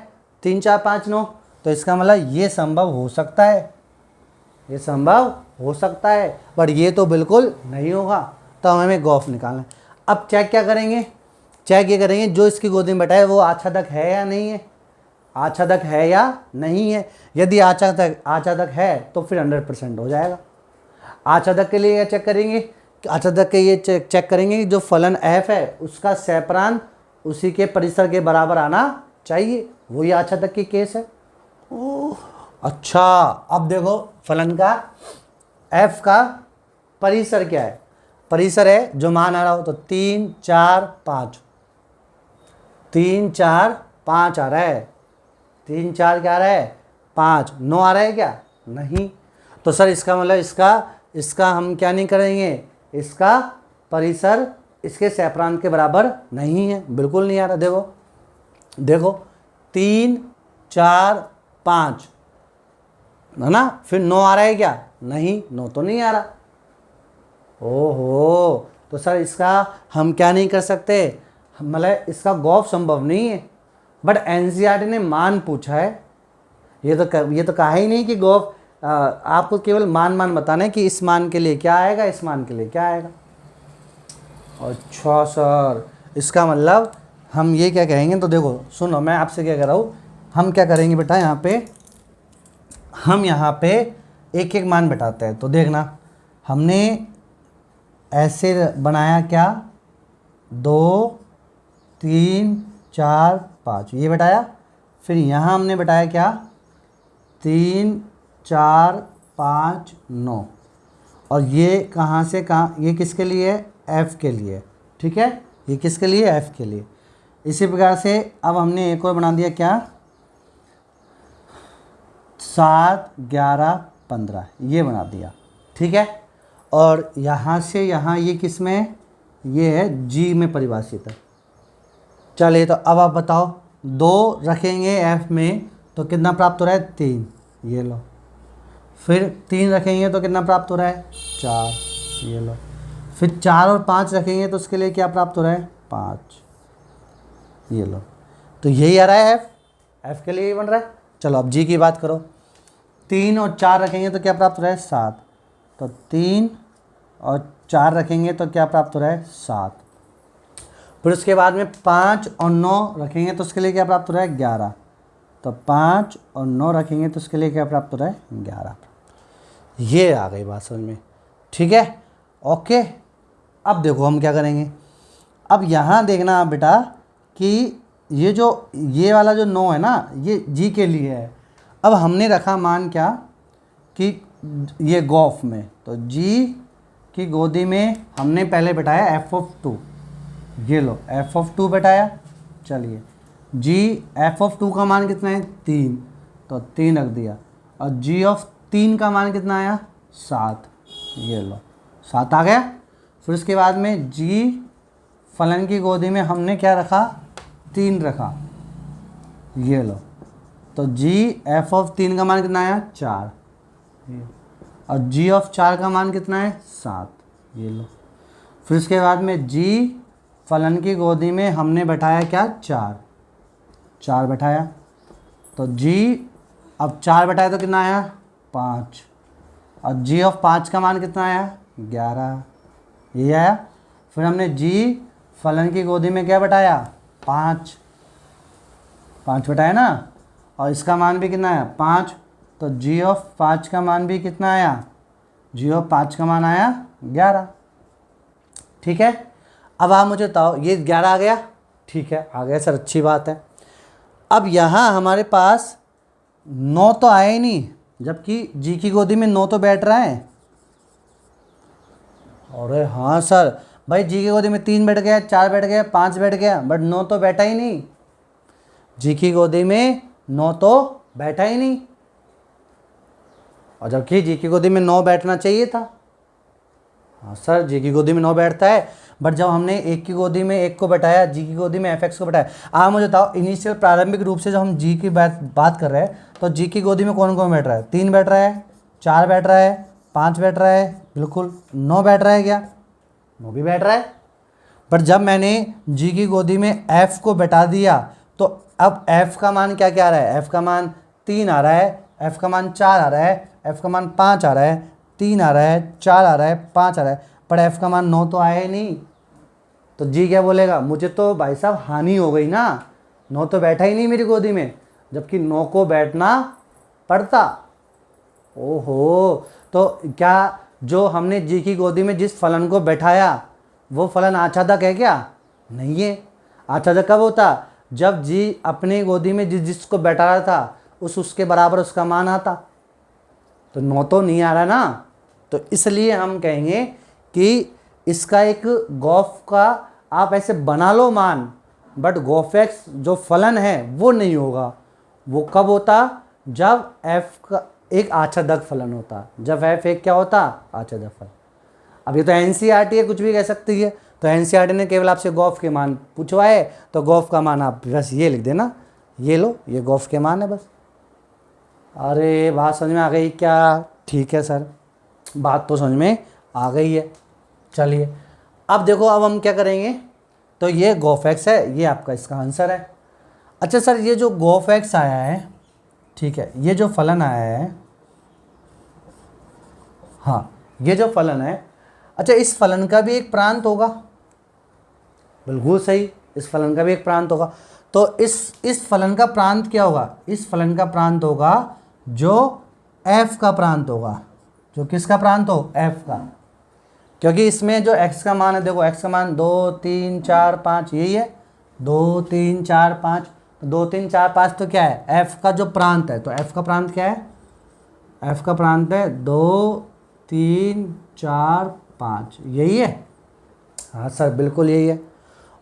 [SPEAKER 1] 3 4 5 9। तो इसका मतलब ये संभव हो सकता है, ये संभव हो सकता है, पर ये तो बिल्कुल नहीं होगा। तो हमें गॉफ निकालना है। अब चेक क्या करेंगे, चेक ये करेंगे जो इसकी गोदी में बैठा है वो आच्छादक है या नहीं है, आच्छादक है या नहीं है। यदि आच्छादक है तो फिर 100% हो जाएगा। आच्छादक के लिए क्या चेक करेंगे, आच्छादक के ये चेक करेंगे कि जो फलन f है उसका सह प्रांत उसी के परिसर के बराबर आना चाहिए, वही आच्छादक की केस है। ओह अच्छा, अब देखो फलन का f का परिसर क्या है, परिसर है जो मान आ रहा हो, तो 3 4 5, 3 4 5 आ रहा है, 3 4 क्या आ रहा है, 5 9 आ रहा है क्या, नहीं। तो सर इसका मतलब इसका हम क्या नहीं करेंगे, इसका परिसर इसके सह प्रांत के बराबर नहीं है, बिल्कुल नहीं आ रहा। देखो देखो 3 4 5 है ना, फिर 9 आ रहा है क्या, नहीं, 9 तो नहीं आ रहा। ओहो, तो सर इसका हम क्या नहीं कर सकते, मतलब इसका गॉफ संभव नहीं है। बट एनसीईआरटी ने मान पूछा है, ये तो कहा ही नहीं कि गॉफ, आपको केवल मान बताना है कि इस मान के लिए क्या आएगा, इस मान के लिए क्या आएगा। अच्छा सर, इसका मतलब हम ये क्या कहेंगे, तो देखो सुनो मैं आपसे क्या कर रहा हूँ, हम क्या करेंगे बेटा, यहाँ पे एक एक मान बैठाते हैं। तो देखना हमने ऐसे बनाया क्या, 2 3 4 5 ये बैठाया। फिर यहाँ हमने बैठाया क्या, 3 4 5 9। और ये कहाँ से कहाँ, ये किसके लिए है, एफ़ के लिए, ठीक है, ये किसके लिए, एफ़ के लिए। इसी प्रकार से अब हमने एक और बना दिया क्या, 7 11 15 ये बना दिया, ठीक है। और यहाँ से यहाँ ये किस में है, ये है जी में परिभाषित है। चलिए तो अब आप बताओ, 2 रखेंगे एफ में तो कितना प्राप्त हो रहा है, 3, ये लो। फिर 3 रखेंगे तो कितना प्राप्त हो रहा है, 4, ये लो। फिर 4 और 5 रखेंगे तो उसके लिए क्या प्राप्त हो रहा है, 5, ये लो। तो यही आ रहा है एफ के लिए ही बन रहा है। चलो अब जी की बात करो, 3 और 4 रखेंगे तो क्या प्राप्त हो रहा है, 7। तो 3 और 4 रखेंगे तो क्या प्राप्त हो रहा है, 7। फिर उसके बाद में 5 और 9 रखेंगे तो उसके लिए क्या प्राप्त हो रहा है, 11। तो 5 और 9 रखेंगे तो उसके लिए क्या प्राप्त हो रहा है, 11। ये आ गई बात समझ में, ठीक है, ओके। अब देखो हम क्या करेंगे, अब यहाँ देखना आप बेटा कि ये वाला जो 9 है ना, ये जी के लिए है। अब हमने रखा मान क्या, कि ये गॉफ में, तो जी की गोदी में हमने पहले बैठाया f(2), ये लो f(2) बैठाया। चलिए जी f(2) का मान कितना है, 3, तो 3 रख दिया। और g(3) का मान कितना आया, 7, ये लो 7 आ गया। फिर उसके बाद में जी फलन की गोदी में हमने क्या रखा, 3 रखा, ये लो। तो g(3) का मान कितना आया, 4, और g(4) का मान कितना है, 7, ये लो। फिर उसके बाद में जी फलन की गोदी में हमने बैठाया क्या, 4 बैठाया। तो जी अब 4 बैठाया तो कितना आया, 5, और g(5) का मान कितना आया, 11, ये आया। फिर हमने जी फलन की गोदी में क्या बैठाया, 5 बैठाया ना, और इसका मान भी कितना आया, 5। तो g(5) का मान भी कितना आया, g(5) का मान आया 11, ठीक है। अब आप मुझे बताओ, ये 11 आ गया, ठीक है, आ गया सर, अच्छी बात है। अब यहाँ हमारे पास 9 तो आया ही नहीं, जबकि जी की गोदी में 9 तो बैठ रहा है। अरे हाँ सर, भाई जी की गोदी में 3 बैठ गया, 4 बैठ गया, 5 बैठ गया, बट 9 तो बैठा ही नहीं। जी की गोदी में 9 तो बैठा ही नहीं, और जबकि जी की गोदी में 9 बैठना चाहिए था। हाँ सर, जी की गोदी में 9 बैठता है, बट जब हमने एक की गोदी में 1 को बैठाया, जी की गोदी में fx को बैठाया। आप मुझे बताओ, इनिशियल प्रारंभिक रूप से जब हम जी की बात कर रहे हैं, तो जी की गोदी में कौन कौन बैठ रहा है, 3 बैठ रहा है, 4 बैठ रहा है, 5 बैठ रहा है, बिल्कुल 9 बैठ रहा है क्या, 9 भी बैठ रहा है। बट जब मैंने जी की गोदी में f को बैठा दिया, तो अब f का मान क्या क्या आ रहा है, f का मान 3 आ रहा है, f का मान 4 आ रहा है, f का मान 5 आ रहा है, 3 आ रहा है, 4 आ रहा है, 5 आ रहा है, पर f का मान 9 तो आया ही नहीं। तो जी क्या बोलेगा, मुझे तो भाई साहब हानि हो गई ना, 9 तो बैठा ही नहीं मेरी गोदी में, जबकि 9 को बैठना पड़ता। ओहो, तो क्या जो हमने जी की गोदी में जिस फलन को बैठाया वो फलन आच्छादक है क्या, नहीं है। आच्छादक कब होता, जब जी अपने गोदी में जिसको बैठा रहा था उसके बराबर उसका मान आता। तो 9 तो नहीं आ रहा ना, तो इसलिए हम कहेंगे कि इसका एक गॉफ का आप ऐसे बना लो मान, बट गॉफ(x) जो फलन है वो नहीं होगा। वो कब होता, जब f का एक आच्छादक फलन होता, जब f एक क्या होता, आच्छादक फलन। अब ये तो एनसीईआरटी है, कुछ भी कह सकती है। तो एनसीईआरटी ने केवल आपसे गॉफ के मान पूछवाए, तो गॉफ का मान आप बस ये लिख देना, ये लो, ये गॉफ के मान है बस। अरे बात समझ में आ गई क्या, ठीक है सर, बात तो समझ में आ गई है। चलिए अब देखो, अब हम क्या करेंगे, तो ये गॉफ(x) है, ये आपका इसका आंसर है। अच्छा सर, ये जो गॉफ(x) आया है, ठीक है, ये जो फलन आया है, हाँ ये जो फलन है, अच्छा इस फलन का भी एक प्रांत होगा, बिल्कुल सही, इस फलन का भी एक प्रांत होगा। तो इस फलन का प्रांत क्या होगा, इस फलन का प्रांत होगा जो f का प्रांत होगा, जो किसका प्रांत हो, f का, क्योंकि इसमें जो x का मान है, देखो x का मान 2 3 4 5 यही है, 2 3 4 5, 2 3 4 5 तो क्या है, f का जो प्रांत है, तो f का प्रांत क्या है, f का प्रांत है 2 3 4 5, यही है। हाँ सर बिल्कुल यही है।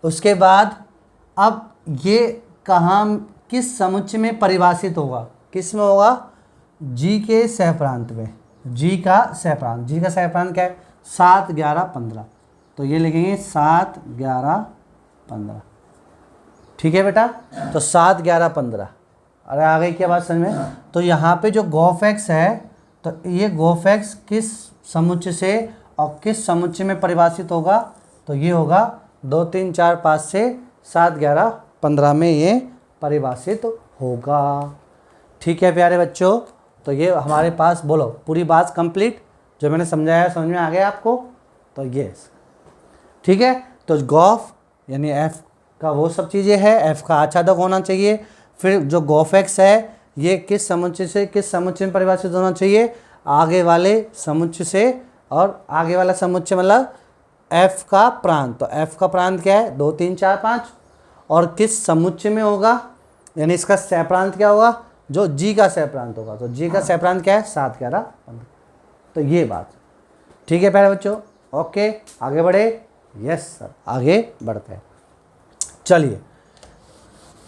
[SPEAKER 1] उसके बाद अब ये कहाँ, किस समुच्चय में परिभाषित होगा, किस में होगा, g के सहप्रांत में, g का सहप्रांत, g का सहप्रांत क्या है, 7 11 15, तो ये लिखेंगे 7 11 15, ठीक है बेटा। तो 7 11 15, अरे आ गई क्या बात समझ में। तो यहाँ पे जो गोफ एक्स है, तो ये गोफ एक्स किस समुच्चय से और किस समुच्चय में परिभाषित होगा, तो ये होगा 2 3 4 5 से 7 11 15 में ये परिभाषित होगा। ठीक है प्यारे बच्चों, तो ये हमारे पास, बोलो पूरी बात कंप्लीट, जो मैंने समझाया समझ में आ गया आपको, तो ये ठीक है। तो गोफ यानी एफ का वो सब चीज़ें है, एफ का आच्छादक होना चाहिए। फिर जो गोफ एक्स है ये किस समुच्चय से किस समुच्चय में परिभाषित होना चाहिए, आगे वाले समुच्चय से, और आगे वाला समुच्चय मतलब एफ का प्रांत, तो एफ का प्रांत क्या है 2 3 4 5, और किस समुच्चय में होगा, यानी इसका सहप्रांत क्या होगा, जो जी का सहप्रांत होगा, तो जी का सहप्रांत क्या है 7 11 15, तो ये बात ठीक है प्यारे बच्चों। ओके आगे बढ़े, यस सर आगे बढ़ते हैं, चलिए।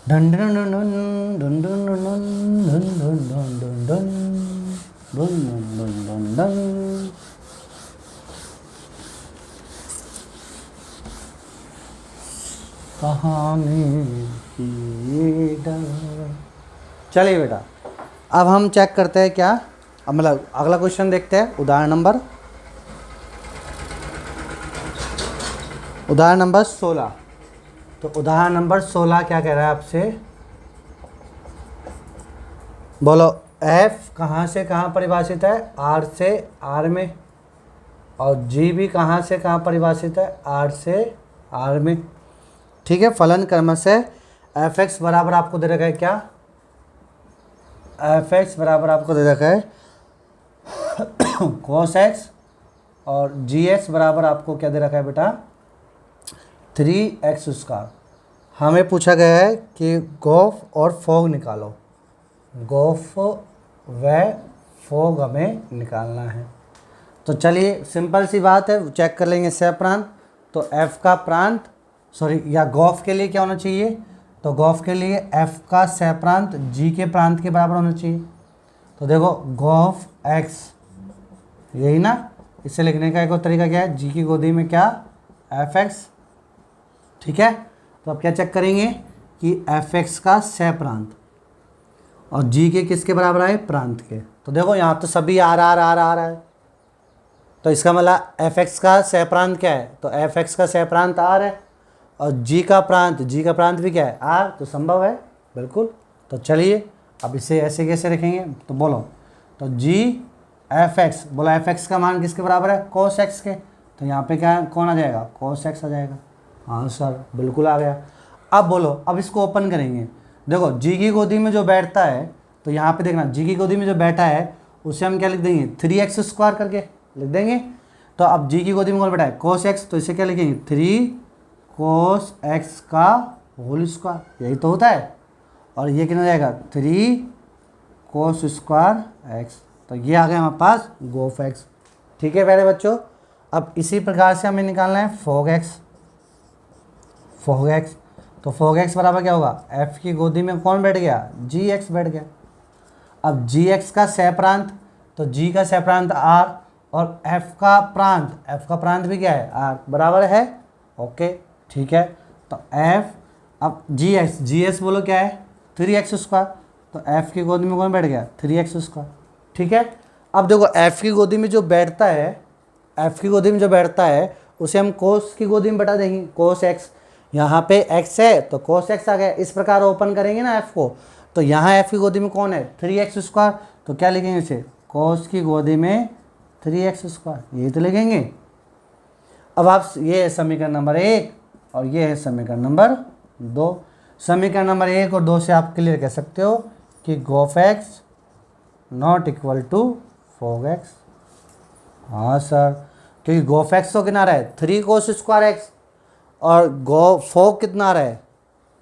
[SPEAKER 1] Done done done done done done done done done done done done done. कहानी की डर। चलिए बेटा, अब हम चेक करते हैं क्या, अब मतलब अगला क्वेश्चन देखते हैं, उदाहरण नंबर 16। तो उदाहरण नंबर 16 क्या कह रहा है आपसे, बोलो f कहाँ से कहाँ परिभाषित है, r से r में, और g भी कहाँ से कहाँ परिभाषित है, r से r में। ठीक है, फलन क्रमशः f(x) बराबर आपको दे रखा है क्या, f(x) बराबर आपको दे रखा है cos x, और gx बराबर आपको क्या दे रखा है बेटा 3x²। हमें पूछा गया है कि गोफ और फोग निकालो, गोफ व फोग हमें निकालना है। तो चलिए सिंपल सी बात है, चेक कर लेंगे सहप्रांत। तो f का प्रांत, सॉरी या गोफ के लिए क्या होना चाहिए, तो गोफ के लिए f का सहप्रांत g के प्रांत के बराबर होना चाहिए। तो देखो गोफ x, यही ना, इसे लिखने का एक और तरीका क्या है, g की गोदी में क्या f(x), ठीक है। तो अब क्या चेक करेंगे कि f(x) का सहप्रांत और g के किसके बराबर आए, प्रांत के। तो देखो यहाँ तो सभी आ रहा है, तो इसका मतलब f(x) का सहप्रांत क्या है, तो f(x) का सहप्रांत r है, और g का प्रांत भी क्या है r, तो संभव है बिल्कुल। तो चलिए अब इसे ऐसे कैसे रखेंगे, तो बोलो, तो g f(x), बोलो f(x) का मान किसके बराबर है, cos x के, तो यहाँ पे क्या कौन आ जाएगा, cos x आ जाएगा। हाँ सर बिल्कुल आ गया। अब बोलो, अब इसको ओपन करेंगे, देखो जी की गोदी में जो बैठता है, तो यहाँ पे देखना जी की गोदी में जो बैठा है उसे हम क्या लिख देंगे 3x² करके लिख देंगे। तो अब जी की गोदी में कौन बैठा है cos x, तो इसे क्या लिखेंगे 3 cos x का होल स्क्वायर, यही तो होता है। और ये कितना जाएगा 3 cos स्क्वायर x, तो ये आ गया हमारे पास गोफ x। ठीक है प्यारे बच्चों, अब इसी प्रकार से हमें निकालना है फोग x। तो फोग x बराबर क्या होगा, f की गोदी में कौन बैठ गया, gx बैठ गया। अब gx का सहप्रांत, तो g का सहप्रांत r, और f का प्रांत भी क्या है r, बराबर है। ओके ठीक है, तो f, अब gs बोलो क्या है 3x², तो f की गोदी में कौन बैठ गया 3x²। ठीक है, अब देखो f की गोदी में जो बैठता है उसे हम cos की गोदी में बैठा देंगे, cos x, यहाँ पे x है तो cos x आ गया। इस प्रकार ओपन करेंगे ना f को, तो यहाँ f की गोदी में कौन है 3x², तो क्या लिखेंगे इसे cos की गोदी में 3x², यही तो लिखेंगे। अब आप ये समीकरण नंबर 1 और ये है समीकरण नंबर 2। समीकरण नंबर 1 और 2 से आप क्लियर कह सकते हो कि g o f x not equal to f o g x. हाँ सर, क्योंकि गोफ एक्स तो कितना रहा है 3 कोस स्क्वायर एक्स, और फोग कितना रहा है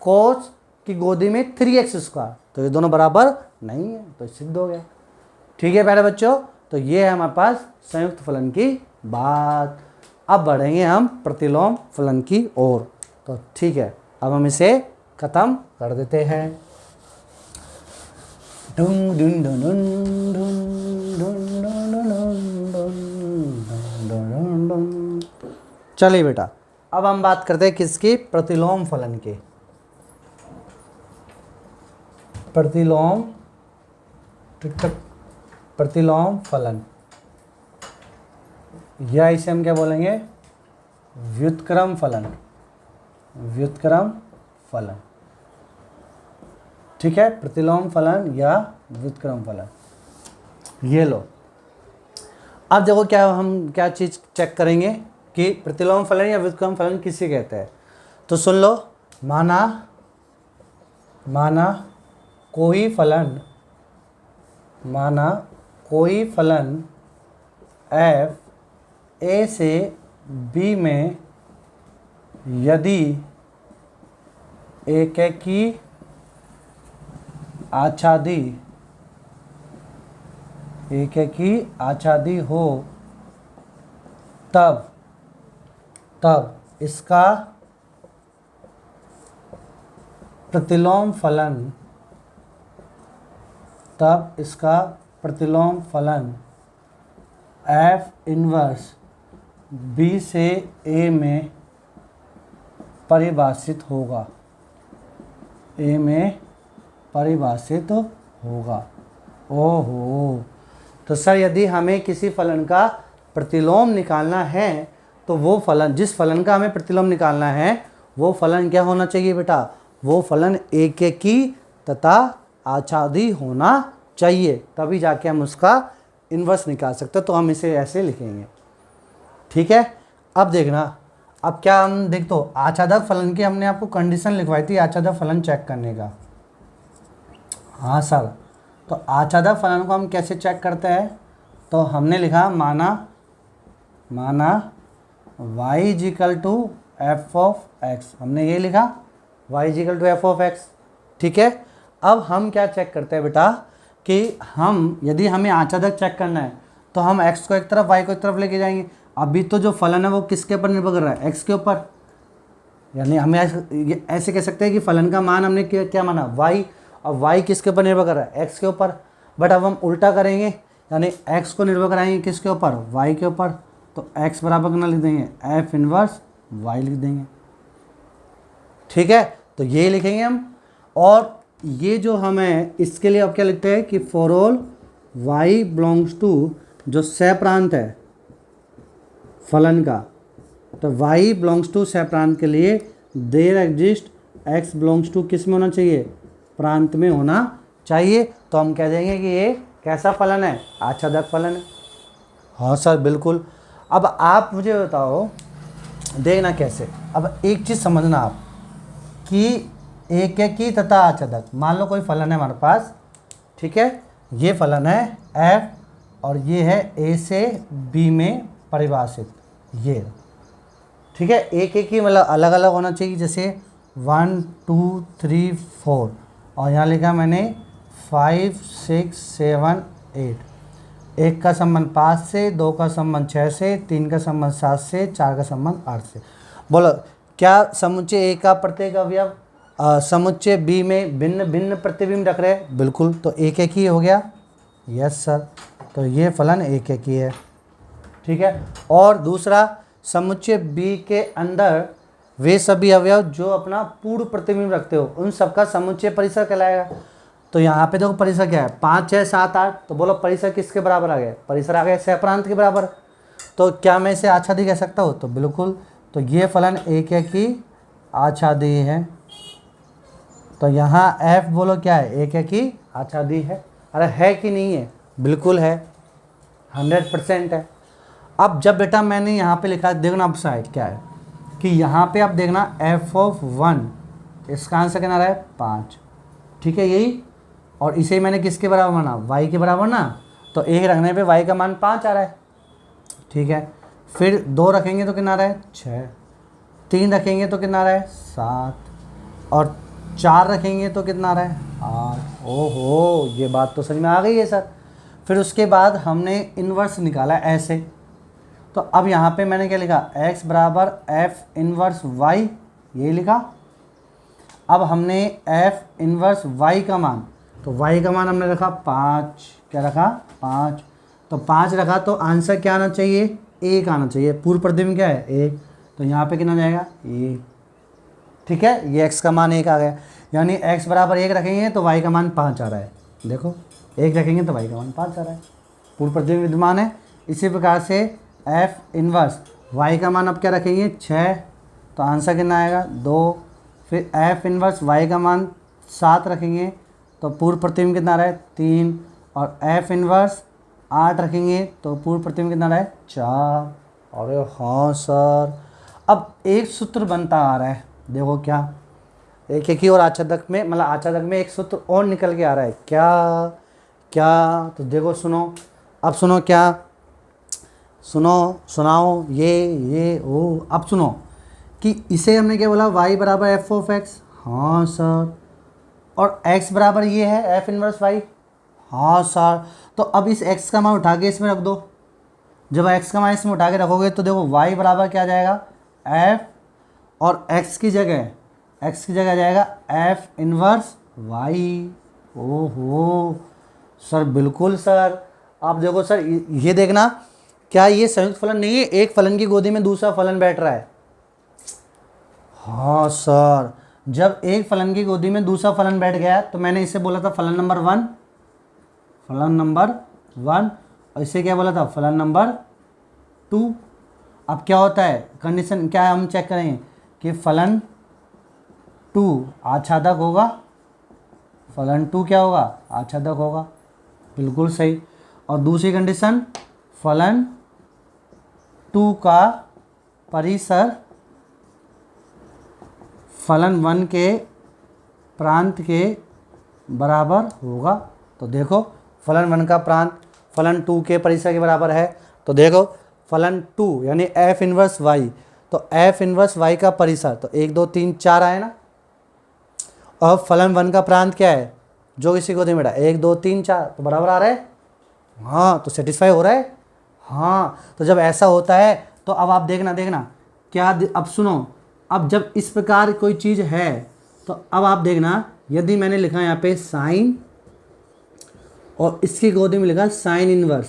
[SPEAKER 1] कोस की गोदी में 3x स्क्वायर, तो ये दोनों बराबर नहीं है, तो सिद्ध हो गया। ठीक है प्यारे बच्चों, तो ये है हमारे पास संयुक्त फलन की बात। अब बढ़ेंगे हम प्रतिलोम फलन की ओर। तो ठीक है, अब हम इसे खत्म कर देते हैं। चलिए बेटा, अब हम बात करते हैं किसकी, प्रतिलोम फलन की। प्रतिलोम फलन, या इसे हम क्या बोलेंगे, व्युत्क्रम फलन। व्युत्क्रम फलन, ठीक है, प्रतिलोम फलन या व्युत्क्रम फलन। ये लो, अब देखो क्या हम क्या चीज़ चेक करेंगे कि प्रतिलोम फलन या व्युत्क्रम फलन किसे कहते हैं। तो सुन लो, माना कोई फलन f a से b में यदि एकेकी आच्छादी हो, तब इसका प्रतिलोम फलन f इनवर्स b से a में परिभाषित होगा। ओहो, तो सर यदि हमें किसी फलन का प्रतिलोम निकालना है तो वो फलन, जिस फलन का हमें प्रतिलोम निकालना है वो फलन क्या होना चाहिए बेटा, वो फलन एकेकी तथा आच्छादी होना चाहिए, तभी जाके हम उसका इन्वर्स निकाल सकते हैं। तो हम इसे ऐसे लिखेंगे। ठीक है, अब देखना, अब क्या हम देख, तो आच्छादक फलन की हमने आपको कंडीशन लिखवाई थी आच्छादक फलन चेक करने का। हाँ सर, तो आच्छादक फलन को हम कैसे चेक करते हैं, तो हमने लिखा माना y is equal to f of x, हमने ये लिखा y is equal to f of x. ठीक है, अब हम क्या चेक करते हैं बेटा कि हम यदि हमें आच्छादक चेक करना है तो हम x को एक तरफ y को एक तरफ लेके जाएंगे। अभी तो जो फलन है वो किसके ऊपर निर्भर कर रहा है, x के ऊपर, यानी हमें ऐसे कह सकते हैं कि फलन का मान हमने क्या माना y, और y किसके ऊपर निर्भर कर रहा है, x के ऊपर। बट अब हम उल्टा करेंगे, यानी x को निर्भर कराएंगे किसके ऊपर, y के ऊपर, तो x बराबर कितना लिख देंगे, f इनवर्स y लिख देंगे। ठीक है, तो ये लिखेंगे हम। और ये जो हमें इसके लिए अब क्या लिखते हैं कि for all y belongs to, जो सह प्रांत है फलन का, तो y बिलोंग्स टू सह प्रांत के लिए there exist x belongs to किस में होना चाहिए, प्रांत में होना चाहिए। तो हम कह देंगे कि ये कैसा फलन है, आच्छादक फलन है। हाँ सर बिल्कुल। अब आप मुझे बताओ, देखना कैसे, अब एक चीज़ समझना आप कि एकेकी तथा आच्छादक, मान लो कोई फलन है हमारे पास, ठीक है, ये फलन है f और ये है a से b में परिभाषित, ये ठीक है। एकेकी मतलब अलग अलग होना चाहिए, जैसे 1 2 3 4, और यहाँ लिखा मैंने 5 6 7 8, एक का संबंध 5 से, 2 का संबंध 6 से, 3 का संबंध 7 से, 4 का संबंध 8 से। बोलो क्या समुच्चय ए का प्रत्येक अवयव समुच्चय बी में भिन्न भिन्न प्रतिबिंब रख रहे हैं, बिल्कुल, तो एक एक ही हो गया, यस सर, तो ये फलन एक एक ही है। ठीक है, और दूसरा समुच्चय बी के अंदर वे सभी अवयव जो अपना पूर्ण प्रतिबिंब रखते हो उन सबका समुच्चय परिसर कहलाएगा। तो यहाँ पे देखो परिसर क्या है, 5 6 7 8, तो बोलो परिसर किसके बराबर आ गया, परिसर आ गया सहप्रांत के बराबर। तो क्या मैं इसे आच्छादी कह सकता हूँ, तो बिल्कुल, तो ये फलन एक एक ही आच्छादी है। तो यहाँ f बोलो क्या है, एक एक ही आच्छादी है। अरे है कि नहीं है, बिल्कुल है, 100% है। अब जब बेटा मैंने यहाँ पे लिखा, देखना अब शायद क्या है कि यहाँ पे आप देखना f(1) इसका आंसर कितना रहा है 5, ठीक है यही। और इसे मैंने किसके बराबर माना, y के बराबर ना, तो 1 रखने पे y का मान 5 आ रहा है, ठीक है। फिर 2 रखेंगे तो कितना रहा है 6, 3 रखेंगे तो कितना रहा है 7, और 4 रखेंगे तो कितना रहा है 8। ओहो, ये बात तो समझ में आ गई है सर। फिर उसके बाद हमने इन्वर्स निकाला ऐसे, तो अब यहाँ पे मैंने क्या लिखा, x बराबर f इन्वर्स y, ये लिखा। अब हमने f इन्वर्स y का मान, तो y का मान हमने रखा 5, क्या रखा 5, तो 5 रखा तो आंसर क्या आना चाहिए 1 आना चाहिए। पूर्व प्रतिबिंब क्या है 1, तो यहाँ पे कितना जाएगा 1, ठीक है। ये x का मान 1 आ गया, यानी x बराबर 1 रखेंगे तो y का मान 5 आ रहा है। देखो 1 रखेंगे तो y का मान 5 आ रहा है, पूर्व प्रतिबिंब विद्यमान है। इसी प्रकार से f इन्वर्स y का मान अब क्या रखेंगे 6, तो आंसर कितना आएगा 2। फिर f इन्वर्स y का मान 7 रखेंगे तो पूर्व प्रतिबिंब कितना रहा है 3, और f इन्वर्स 8 रखेंगे तो पूर्व प्रतिबिंब कितना रहा है 4। अरे हाँ सर, अब एक सूत्र बनता आ रहा है, देखो क्या, एक ही और आच्छादक में, मतलब आच्छादक में एक सूत्र और निकल के आ रहा है, क्या क्या, तो देखो सुनो, अब सुनो, क्या सुनो, सुनाओ, ये ओ, अब सुनो कि इसे हमने क्या बोला, y बराबर f(x), हाँ सर, और x बराबर ये है f इन्वर्स y, हाँ सर। तो अब इस x का मान उठा के इसमें रख दो, जब x का मान इसमें उठा के रखोगे तो देखो y बराबर क्या जाएगा f, और x की जगह जाएगा f इन्वर्स y। ओहो सर, बिल्कुल सर। आप देखो सर, ये देखना, क्या ये संयुक्त फलन नहीं है, एक फलन की गोदी में दूसरा फलन बैठ रहा है। हाँ सर, जब एक फलन की गोदी में दूसरा फलन बैठ गया तो मैंने इसे बोला था फलन नंबर 1, और इसे क्या बोला था फलन नंबर 2। अब क्या होता है, कंडीशन क्या है, हम चेक करेंगे कि फलन 2 आच्छादक होगा, फलन 2 क्या होगा आच्छादक होगा, बिल्कुल सही। और दूसरी कंडीशन, फलन 2 का परिसर फलन 1 के प्रांत के बराबर होगा। तो देखो फलन 1 का प्रांत फलन 2 के परिसर के बराबर है, तो देखो फलन 2 यानी f इन्वर्स y, तो f इन्वर्स y का परिसर तो 1 2 3 4 आए ना, और फलन 1 का प्रांत क्या है जो इसी को दे बेटा 1 2 3 4, तो बराबर आ रहा है, हाँ, तो सेटिस्फाई हो रहा है, हाँ। तो जब ऐसा होता है तो अब आप देखना क्या, अब सुनो, अब जब इस प्रकार कोई चीज़ है तो अब आप देखना, यदि मैंने लिखा यहाँ पे साइन और इसकी गोदी में लिखा साइन इनवर्स,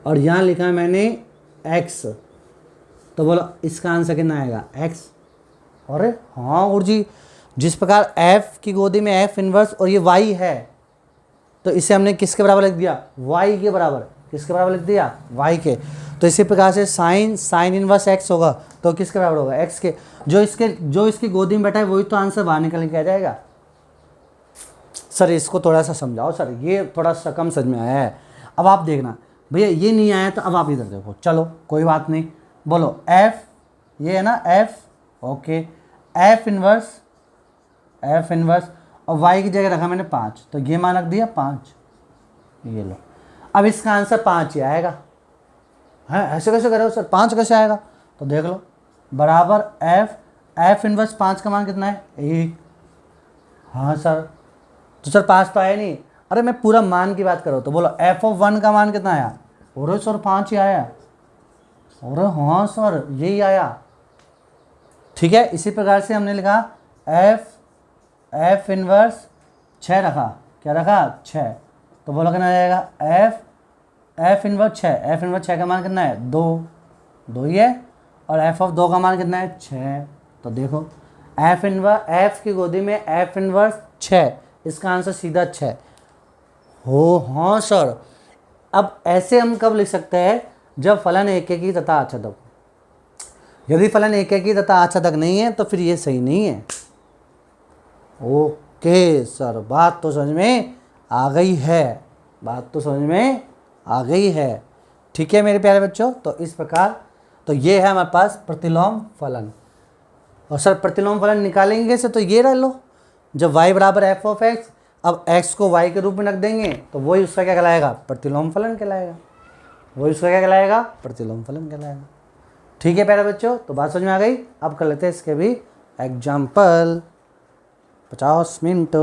[SPEAKER 1] और यहाँ लिखा है मैंने x, तो बोलो इसका आंसर कितना आएगा x। अरे हाँ और जी, जिस प्रकार f की गोदी में f इनवर्स और ये y है, तो इसे हमने किसके बराबर लिख दिया y के बराबर, किसके बराबर लिख दिया y के। तो इसी प्रकार से साइन इनवर्स x होगा तो किसके बराबर होगा x के, जो इसकी गोदी में बैठा है वही तो आंसर बाहर निकल के आ जाएगा। सर इसको थोड़ा सा समझाओ सर, ये थोड़ा सा कम समझ में आया है। अब आप देखना भैया, ये नहीं आया तो अब आप इधर देखो, चलो कोई बात नहीं, बोलो f, ये है ना f, ओके, f इनवर्स और y की जगह रखा मैंने 5, तो ये मान रख दिया 5, ये लो। अब इसका आंसर 5 ही आएगा, है ऐसे कैसे करो सर 5 कैसे आएगा, तो देख लो बराबर f इनवर्स 5 का मान कितना है 1, हाँ सर, तो सर 5 तो आया नहीं, अरे मैं पूरा मान की बात करो, तो बोलो f(1) का मान कितना आया, अरे सर 5 ही आया, अरे हाँ सर यही आया, ठीक है। इसी प्रकार से हमने लिखा f इनवर्स 6 रखा, क्या रखा 6, तो बोलो कितना आ जाएगा f इनवर्स 6 का मान कितना है 2 ही है, और f(2) का मान कितना है 6, तो देखो f की गोदी में f इनवर्स 6, इसका आंसर सीधा 6 हो, हाँ सर। अब ऐसे हम कब लिख सकते हैं, जब फलन एकेकी तथा आच्छादक, यदि फलन एकेकी तथा आच्छादक नहीं है तो फिर ये सही नहीं है। ओके सर, बात तो समझ में आ गई है, बात तो समझ में आ गई है, ठीक है मेरे प्यारे बच्चों। तो इस प्रकार तो ये है हमारे पास प्रतिलोम फलन। और सर प्रतिलोम फलन निकालेंगे से तो ये रह लो, जब y बराबर एफ ऑफ एक्स, अब x को y के रूप में रख देंगे तो वही उसका क्या कहलाएगा, प्रतिलोम फलन कहलाएगा। वही उसका क्या कहलाएगा, प्रतिलोम फलन कहलाएगा। ठीक है प्यारे बच्चों, तो बात समझ में आ गई। अब कर लेते हैं इसके भी एग्जाम्पल। 50 मिनट।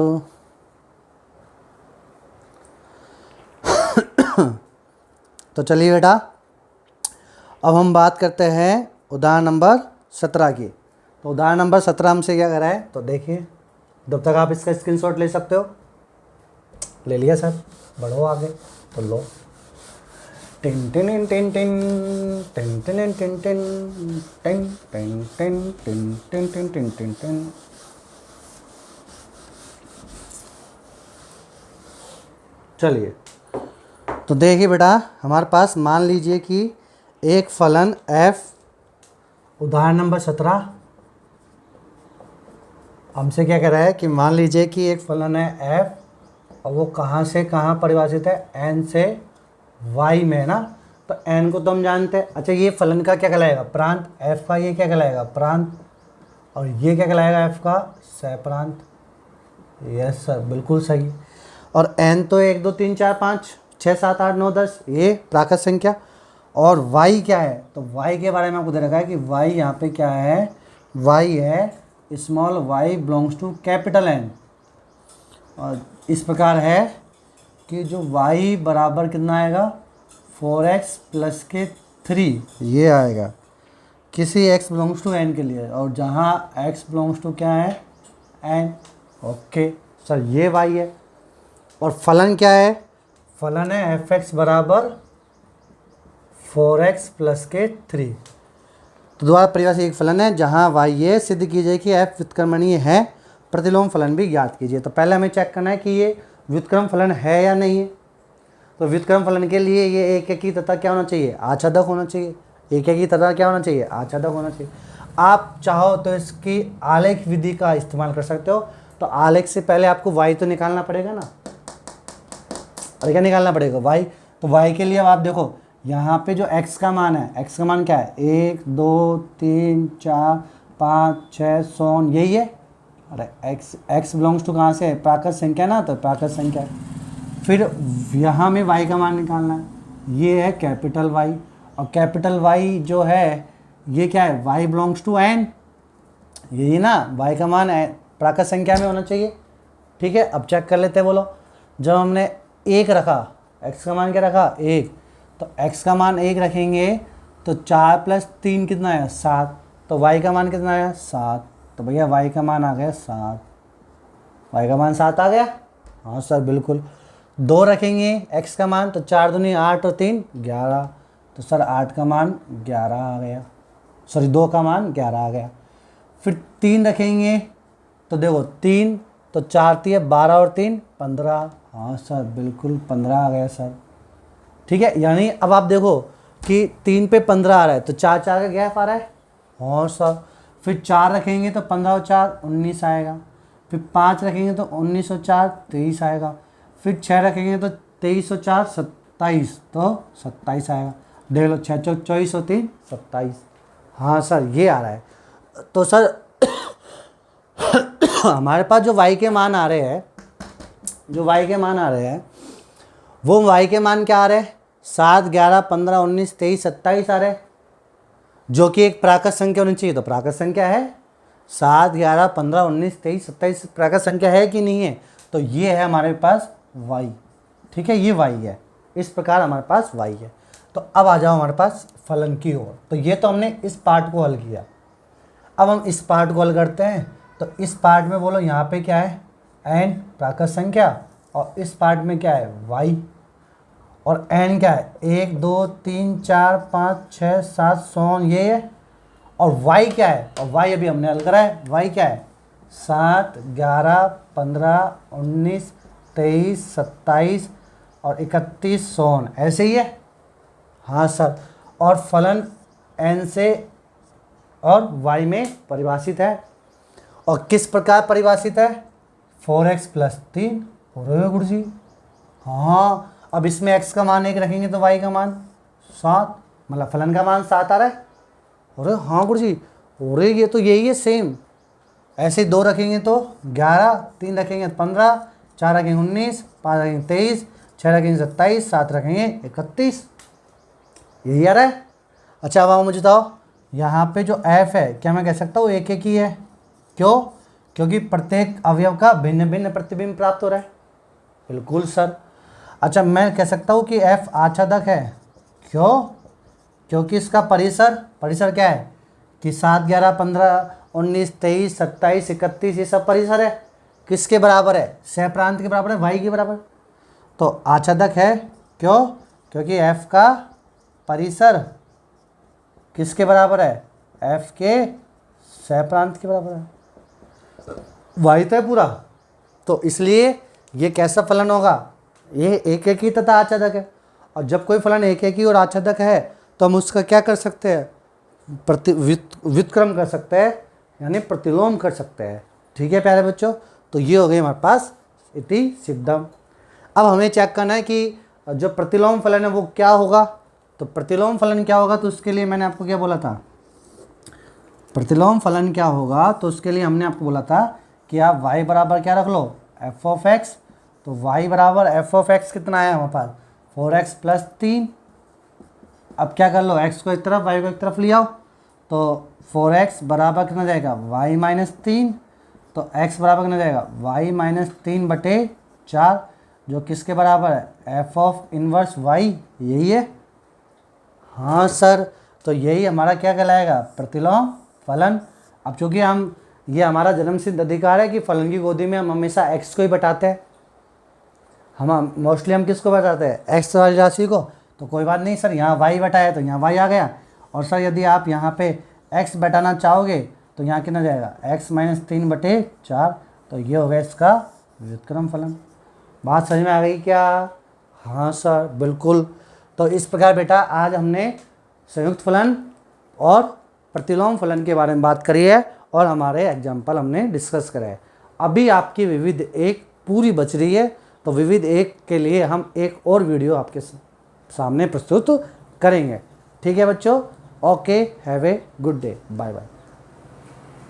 [SPEAKER 1] तो चलिए बेटा, अब हम बात करते हैं उदाहरण नंबर 17 की। तो उदाहरण नंबर 17 हमसे क्या करा है, तो देखिए, जब तक आप इसका स्क्रीनशॉट ले सकते हो। ले लिया सर, बढ़ो आगे तो लो। टिन टिन टिन टिन टिन टिन टिन टिन टिन टिन टिन टिन टिन टिन टिन टिन टिन। चलिए, तो देखिए बेटा, हमारे पास मान लीजिए कि एक फलन f, उदाहरण नंबर 17 हमसे क्या कह रहा है कि मान लीजिए कि एक फलन है f, और वो कहाँ से कहाँ परिभाषित है, n से y में है ना। तो n को तो हम जानते हैं। अच्छा, ये फलन का क्या कहलाएगा, प्रांत। f का ये क्या कहलाएगा, प्रांत। और ये क्या कहलाएगा, f का सहप्रांत। यस सर, बिल्कुल सही। और n तो 1 2 3 4 5 6 7 8 9 10 ये प्राकृत संख्या। और y क्या है, तो y के बारे में आपको दे रखा है कि y यहाँ पे क्या है, y है small y belongs to capital N। और इस प्रकार है कि जो y बराबर कितना आएगा, 4x प्लस के 3 ये आएगा किसी x बिलोंग्स टू n के लिए, और जहाँ x बिलोंग्स टू क्या है, n। ओके सर, ये y है। और फलन क्या है, फलन है f(x) बराबर 4x प्लस के 3। तो दोबारा परिभाषा एक फलन है जहाँ y ये सिद्ध कीजिए कि f व्युत्क्रमणीय है, प्रतिलोम फलन भी ज्ञात कीजिए। तो पहले हमें चेक करना है कि ये व्युत्क्रम फलन है या नहीं है। तो व्युत्क्रम फलन के लिए ये एक की तथा क्या होना चाहिए, आच्छादक होना चाहिए। एक की तथा क्या होना चाहिए, आच्छादक होना चाहिए। आप चाहो तो इसकी आलेख विधि का इस्तेमाल कर सकते हो। तो आलेख से पहले आपको y तो निकालना पड़ेगा ना, और क्या निकालना पड़ेगा, y। तो y के लिए अब आप देखो, यहाँ पे जो x का मान है, x का मान क्या है, 1 2 3 4 5 6 7 यही है। अरे x बिलोंग्स टू कहाँ से है, प्राकृत संख्या ना, तो प्राकृत संख्या है। फिर यहाँ में y का मान निकालना है, ये है कैपिटल Y। और कैपिटल Y जो है ये क्या है, y बिलोंग्स टू n, यही ना, y का मान प्राकृत संख्या में होना चाहिए। ठीक है, अब चेक कर लेते हैं, बोलो। जब हमने 1 रखा, x का मान क्या रखा, 1, तो x का मान 1 रखेंगे तो 4 प्लस 3 कितना है, 7। तो y का मान कितना है, 7। तो भैया y का मान आ गया 7। y का मान 7 आ गया, हाँ सर बिल्कुल। 2 रखेंगे x का मान, तो 4 दूनी 8 और 3 11। तो सर 8 का मान 11 आ गया, सॉरी 2 का मान 11 आ गया। फिर 3 रखेंगे, तो देखो 3, तो 4 3 12 और 3 15। हाँ सर बिल्कुल 15 आ गया सर। ठीक है, यानी अब आप देखो कि 3 पे 15 आ रहा है, तो 4 4 का गैप आ रहा है। हाँ सर। फिर 4 रखेंगे तो 15 और 4 19 आएगा। फिर 5 रखेंगे तो 19 और 4 23 आएगा। फिर 6 रखेंगे तो 23 और 4 27, तो 27 आएगा। देख लो, 6 चौक 24 और 3 27। हाँ सर, ये आ रहा है। तो सर हमारे पास जो y के मान आ रहे हैं, जो y के मान आ रहे हैं, वो y के मान क्या आ रहे हैं, 7 11 15 19 23 27 आ रहे हैं, जो कि एक प्राकृत संख्या होनी चाहिए। तो प्राकृत संख्या है, 7 11 15 19 23 27 प्राकृत संख्या है कि नहीं है। तो ये है हमारे पास y। ठीक है, ये y है, इस प्रकार हमारे पास y है। तो अब आ जाओ हमारे पास फलन की ओर। तो ये तो हमने इस पार्ट को हल किया, अब हम इस पार्ट को हल करते हैं। तो इस पार्ट में बोलो, यहाँ पे क्या है, n प्राकृत संख्या, और इस पार्ट में क्या है, y। और n क्या है, 1 2 3 4 5 6 7 100 ये है। और y क्या है, और y अभी हमने हल करा है, y क्या है, 7 11 15 19 23 27 और 31 100 ऐसे ही है। हाँ सर। और फलन n से और y में परिभाषित है। और किस प्रकार परिभाषित है, 4x प्लस 3 हो गुरुजी। हाँ, अब इसमें x का मान 1 रखेंगे तो y का मान 7, मतलब फलन का मान 7 आ रहा है। अरे हाँ गुरु जी, अरे ये तो यही है सेम। ऐसे 2 रखेंगे तो 11, 3 रखेंगे तो 15, 4 रखेंगे 19, 5 रखेंगे 23, 6 रखेंगे 27, 7 रखेंगे 31। यही आ रहा है। अच्छा अब आओ मुझे बताओ, यहाँ पे जो f है क्या मैं कह सकता हूँ एक एक ही है? क्यों? क्योंकि प्रत्येक अवयव का भिन्न भिन्न प्रतिबिंब प्राप्त हो रहा है। बिल्कुल सर। अच्छा मैं कह सकता हूँ कि f आच्छादक है। क्यों? क्योंकि इसका परिसर क्या है कि 7, 11, 15, 19, 23, 27, 31 ये सब परिसर है। किसके बराबर है? सहप्रांत के बराबर है, y के बराबर। तो आच्छादक है। क्यों? क्योंकि f का परिसर किसके बराबर है? f के सहप्रांत के बराबर है। y तो है पूरा, तो इसलिए ये कैसा फलन होगा? ये एक एक ही तथा आच्छादक है। और जब कोई फलन एक एक ही और आच्छादक है तो हम उसका क्या कर सकते हैं? व्युत्क्रम कर सकते हैं, यानी प्रतिलोम कर सकते हैं। ठीक है प्यारे बच्चों, तो ये हो गई हमारे पास इति सिद्धम। अब हमें चेक करना है कि जो प्रतिलोम फलन है वो क्या होगा। तो प्रतिलोम फलन क्या होगा, तो उसके लिए मैंने आपको क्या बोला था? प्रतिलोम फलन क्या होगा, तो उसके लिए हमने आपको बोला था कि आप y बराबर क्या रख लो? f of x। तो y बराबर f ऑफ x कितना है हमारे पास? 4x plus 3। अब क्या कर लो, x को एक तरफ y को एक तरफ ले आओ, तो 4x बराबर कितना जाएगा? y minus 3। तो x बराबर कितना जाएगा? y माइनस 3 बटे 4, जो किसके बराबर है? f of inverse y। यही है। हाँ सर, तो यही हमारा क्या कहलाएगा? प्रतिलोम फलन। अब चूँकि हम ये हमारा जन्मसिद्ध अधिकार है कि फलन की गोदी में हम हमेशा x को ही बटाते हैं। हम मोस्टली हम किसको बटाते हैं? x वाली राशि को। तो कोई बात नहीं सर, यहाँ y बटाया तो यहाँ y आ गया। और सर यदि आप यहाँ पे x बटाना चाहोगे तो यहाँ कितना जाएगा? x माइनस 3 बटे 4। तो ये हो गया इसका व्युत्क्रम फलन। बात समझ में आ गई क्या? हाँ सर बिल्कुल। तो इस प्रकार बेटा आज हमने संयुक्त फलन और प्रतिलोम फलन के बारे में बात करी है और हमारे एग्जाम्पल हमने डिस्कस करे हैं। अभी आपकी विविध एक पूरी बच रही है, तो विविध एक के लिए हम एक और वीडियो आपके सामने प्रस्तुत करेंगे। ठीक है बच्चों, okay, have a good day, bye bye.